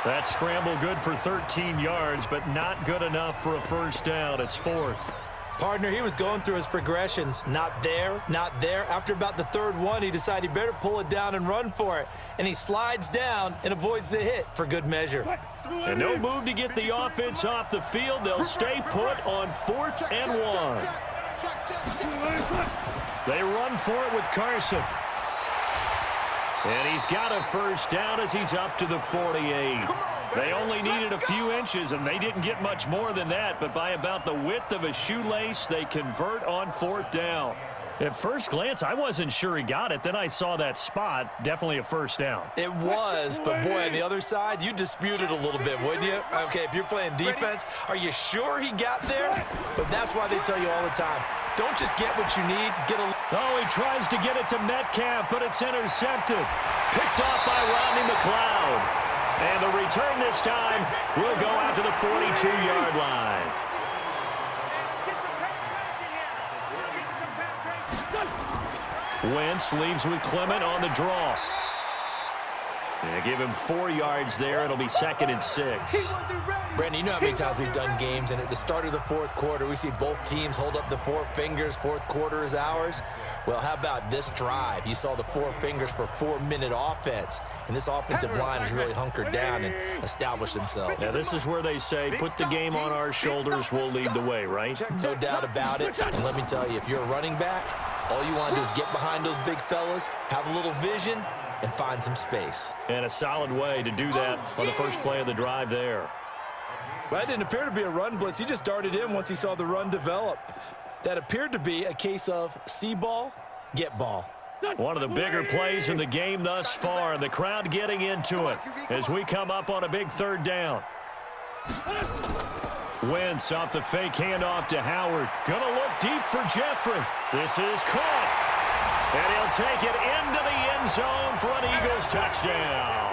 That scramble good for 13 yards, but not good enough for a first down. It's 4th. Partner, he was going through his progressions. Not there, not there. After about the 3rd one, he decided he better pull it down and run for it. And he slides down and avoids the hit for good measure. And no move to get the offense off the field. They'll stay put on 4th and 1. They run for it with Carson. And he's got a first down as he's up to the 48. They only needed a few inches, and they didn't get much more than that. But by about the width of a shoelace, they convert on 4th down. At first glance, I wasn't sure he got it. Then I saw that spot. Definitely a first down. It was, but boy, on the other side, you dispute it a little bit, wouldn't you? Okay, if you're playing defense, are you sure he got there? But that's why they tell you all the time, don't just get what you need, get a... Oh, he tries to get it to Metcalf, but it's intercepted. Picked off by Rodney McLeod. And the return this time will go out to the 42-yard line. Wentz leaves with Clement on the draw. They give him 4 yards there. It'll be 2nd and 6. Brandon, you know how many times we've done games, and at the start of the 4th quarter, we see both teams hold up the 4 fingers. 4th quarter is ours. Well, how about this drive? You saw the 4 fingers for 4-minute offense, and this offensive line has really hunkered down and established themselves. Now, this is where they say, put the game on our shoulders, we'll lead the way, right? No doubt about it. And let me tell you, if you're a running back, all you want to do is get behind those big fellas, have a little vision, and find some space. And a solid way to do that on the first play of the drive there. Well, that didn't appear to be a run blitz. He just darted in once he saw the run develop. That appeared to be a case of see ball, get ball. One of the bigger plays in the game thus far, and the crowd getting into it as we come up on a big 3rd down. Wentz off the fake handoff to Howard. Gonna look deep for Jeffrey. This is caught. And he'll take it into the end zone for an Eagles touchdown.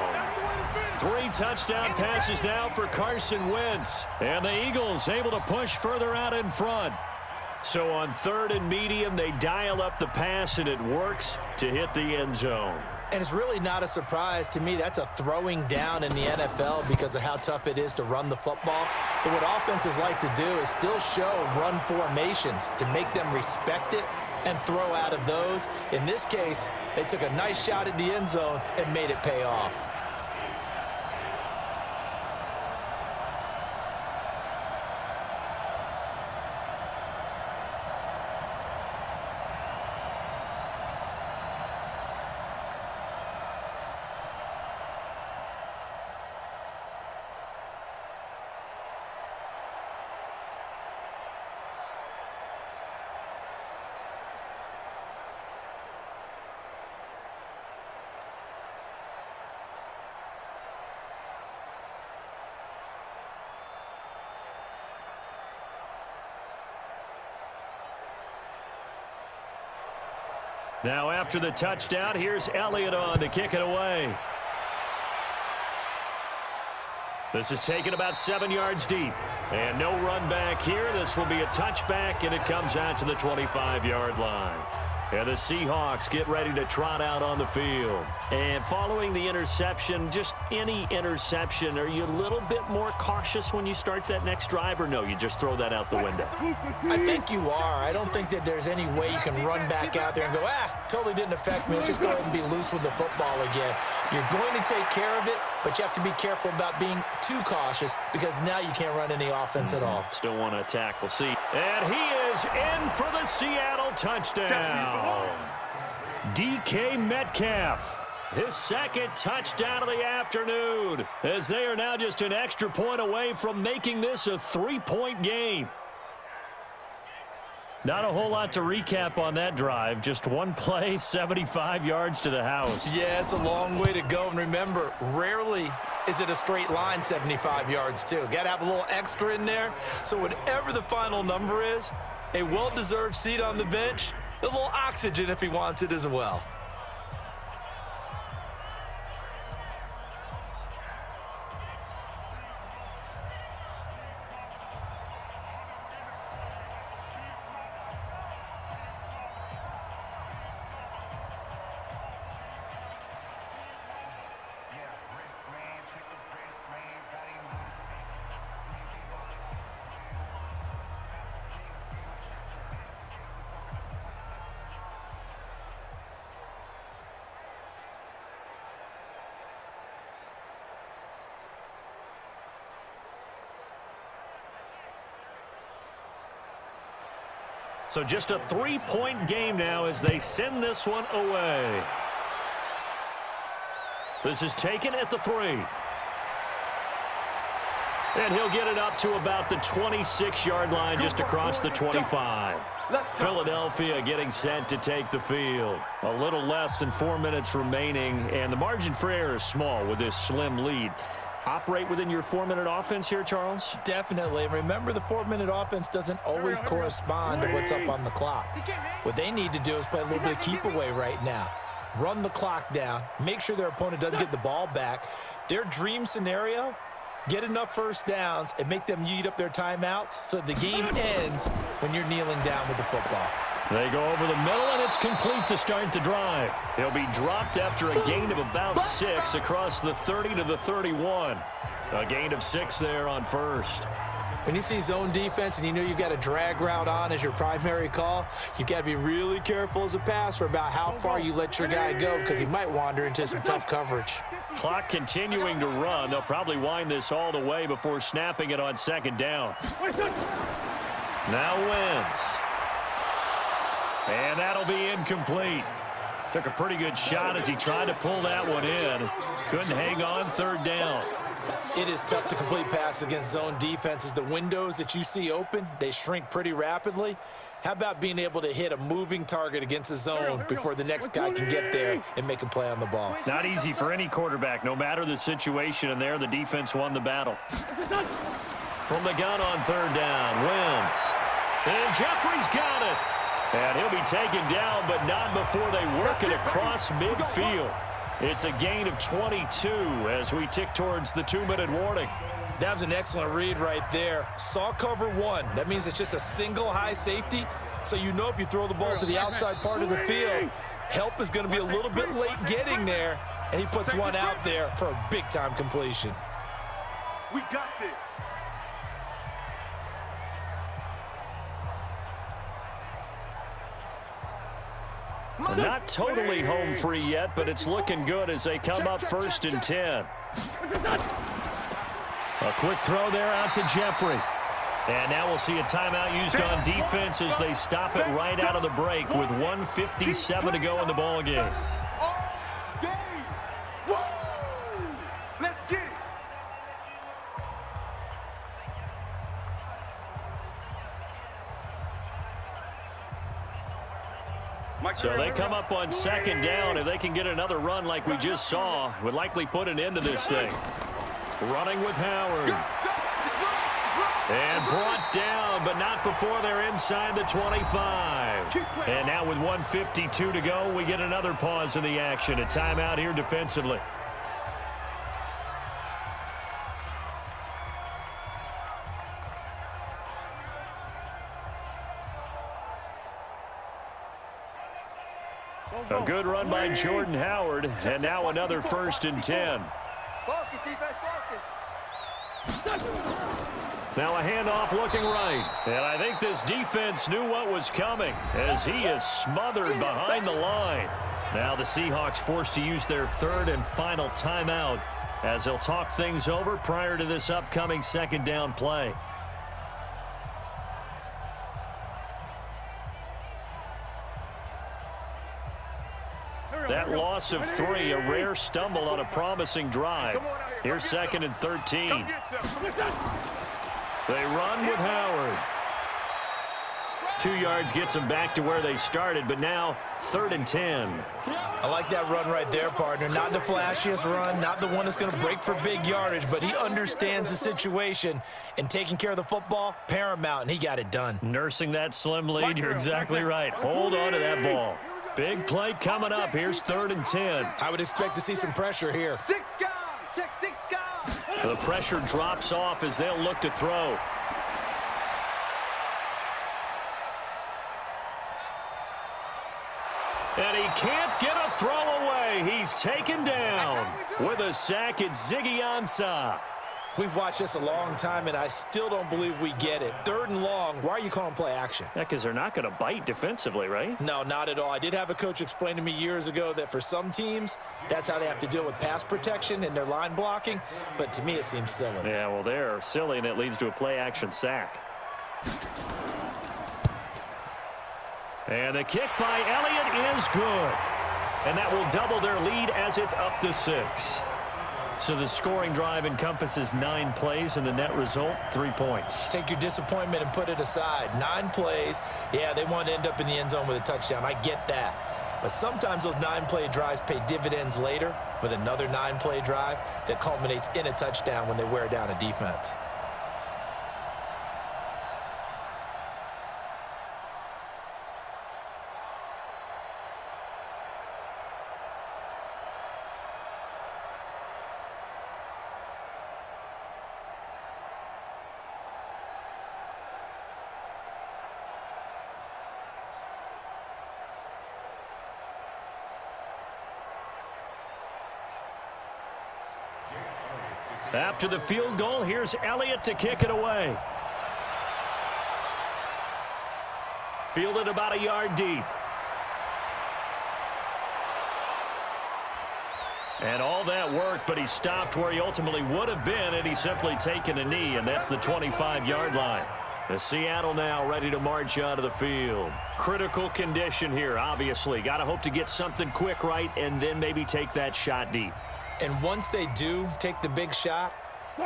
3 touchdown passes now for Carson Wentz. And the Eagles able to push further out in front. So on 3rd and medium, they dial up the pass, and it works to hit the end zone. And it's really not a surprise to me. That's a throwing down in the NFL because of how tough it is to run the football. But what offenses like to do is still show run formations to make them respect it and throw out of those. In this case, they took a nice shot at the end zone and made it pay off. Now after the touchdown, here's Elliott on to kick it away. This is taken about 7 yards deep. And no run back here. This will be a touchback, and it comes out to the 25-yard line. And the Seahawks get ready to trot out on the field. And following the interception, just any interception, are you a little bit more cautious when you start that next drive, or no, you just throw that out the window? I think you are. I don't think that there's any way you can run back out there and go, totally didn't affect me. Let's just go ahead and be loose with the football again. You're going to take care of it, but you have to be careful about being too cautious because now you can't run any offense at all. Still want to attack. We'll see. And he is in for the Seattle touchdown. DK Metcalf, his second touchdown of the afternoon, as they are now just an extra point away from making this a 3-point game. Not a whole lot to recap on that drive. Just one play, 75 yards to the house. Yeah, it's a long way to go. And remember, rarely is it a straight line 75 yards, too. Got to have a little extra in there. So whatever the final number is, a well-deserved seat on the bench, a little oxygen if he wants it as well. So just a 3-point game now as they send this one away. This is taken at the 3. And he'll get it up to about the 26-yard line just across the 25. Philadelphia getting set to take the field. A little less than 4 minutes remaining, and the margin for error is small with this slim lead. Operate within your 4-minute offense here, Charles? Definitely. Remember, the 4-minute offense doesn't always correspond to what's up on the clock. What they need to do is play a little bit of keep away right now. Run the clock down. Make sure their opponent doesn't get the ball back. Their dream scenario, get enough first downs and make them eat up their timeouts so the game ends when you're kneeling down with the football. They go over the middle, and it's complete to start the drive. He'll be dropped after a gain of about 6 across the 30 to the 31. A gain of 6 there on first. When you see zone defense and you know you've got a drag route on as your primary call, you've got to be really careful as a passer about how far you let your guy go because he might wander into some tough coverage. Clock continuing to run. They'll probably wind this all the way before snapping it on second down. Now Wentz. And that'll be incomplete. Took a pretty good shot as he tried to pull that one in. Couldn't hang on third down. It is tough to complete passes against zone defenses. The windows that you see open, they shrink pretty rapidly. How about being able to hit a moving target against a zone before the next guy can get there and make a play on the ball? Not easy for any quarterback, no matter the situation, and there the defense won the battle. From the gun on third down, Wentz. And Jeffrey's got it. And he'll be taken down, but not before they work it across midfield. It's a gain of 22 as we tick towards the 2-minute warning. That was an excellent read right there. Saw cover 1. That means it's just a single high safety. So you know if you throw the ball to the outside part of the field, Help is going to be a little bit late getting there, and he puts one out there for a big-time completion. We got this. Not totally home free yet, but it's looking good as they come up 1st and 10. A quick throw there out to Jeffrey. And now we'll see a timeout used on defense as they stop it right out of the break with 1:57 to go in the ball game. Let's get it. So they come up on 2nd down. If they can get another run like we just saw, would likely put an end to this thing. Running with Howard. And brought down, but not before they're inside the 25. And now with 1:52 to go, we get another pause in the action. A timeout here defensively. A good run by Jordan Howard, and now another 1st and 10. Focus, defense, focus. Now a handoff looking right. And I think this defense knew what was coming as he is smothered behind the line. Now the Seahawks forced to use their 3rd and final timeout as they'll talk things over prior to this upcoming 2nd down play. That loss of 3, a rare stumble on a promising drive. Here's 2nd and 13. They run with Howard. 2 yards gets them back to where they started, but now 3rd and 10. I like that run right there, partner. Not the flashiest run, not the one that's going to break for big yardage, but he understands the situation, and taking care of the football, paramount, and he got it done. Nursing that slim lead, you're exactly right. Hold on to that ball. Big play coming up. Here's 3rd and 10. I would expect to see some pressure here. 6 guys. Check 6 guys. The pressure drops off as they'll look to throw. And he can't get a throw away. He's taken down. With a sack, it's Ziggy Ansah. We've watched this a long time, and I still don't believe we get it. 3rd and long. Why are you calling play action? Yeah, because they're not going to bite defensively, right? No, not at all. I did have a coach explain to me years ago that for some teams, that's how they have to deal with pass protection and their line blocking. But to me, it seems silly. Yeah, well, they're silly, and it leads to a play action sack. And the kick by Elliott is good. And that will double their lead as it's up to 6. So the scoring drive encompasses 9 plays, and the net result, 3 points. Take your disappointment and put it aside. 9 plays. Yeah, they want to end up in the end zone with a touchdown. I get that. But sometimes those 9-play drives pay dividends later with another 9-play drive that culminates in a touchdown when they wear down a defense. After the field goal, here's Elliott to kick it away. Fielded about a yard deep. And all that work, but he stopped where he ultimately would have been had he simply taken a knee, and that's the 25-yard line. The Seattle now ready to march out of the field. Critical condition here, obviously. Got to hope to get something quick right and then maybe take that shot deep. And once they do take the big shot,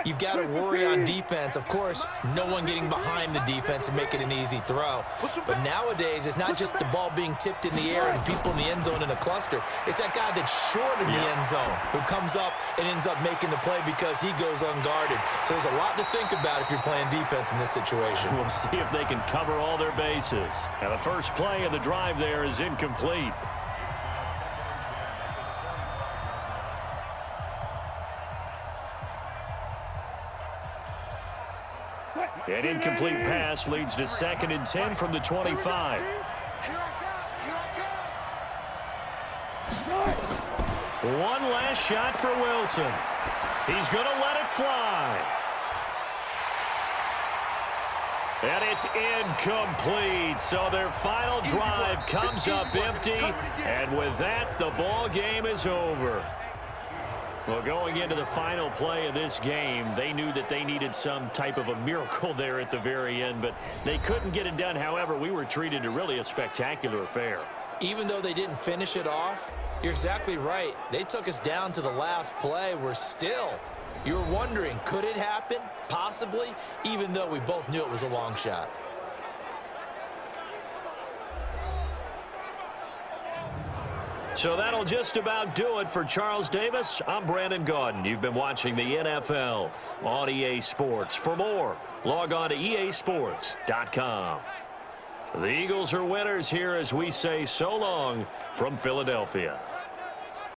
you've got to worry on defense. Of course, no one getting behind the defense and making an easy throw. But nowadays, it's not just the ball being tipped in the air and people in the end zone in a cluster. It's that guy that's short of the end zone who comes up and ends up making the play because he goes unguarded. So there's a lot to think about if you're playing defense in this situation. We'll see if they can cover all their bases. And the first play of the drive there is incomplete. An incomplete pass leads to 2nd and 10 from the 25. One last shot for Wilson. He's going to let it fly. And it's incomplete. So their final drive comes up empty. And with that, the ball game is over. Well, going into the final play of this game, they knew that they needed some type of a miracle there at the very end, but they couldn't get it done. However, we were treated to really a spectacular affair. Even though they didn't finish it off, you're exactly right. They took us down to the last play. You're wondering, could it happen? Possibly, even though we both knew it was a long shot. So that'll just about do it for Charles Davis. I'm Brandon Gaudin. You've been watching the NFL on EA Sports. For more, log on to easports.com. The Eagles are winners here as we say so long from Philadelphia.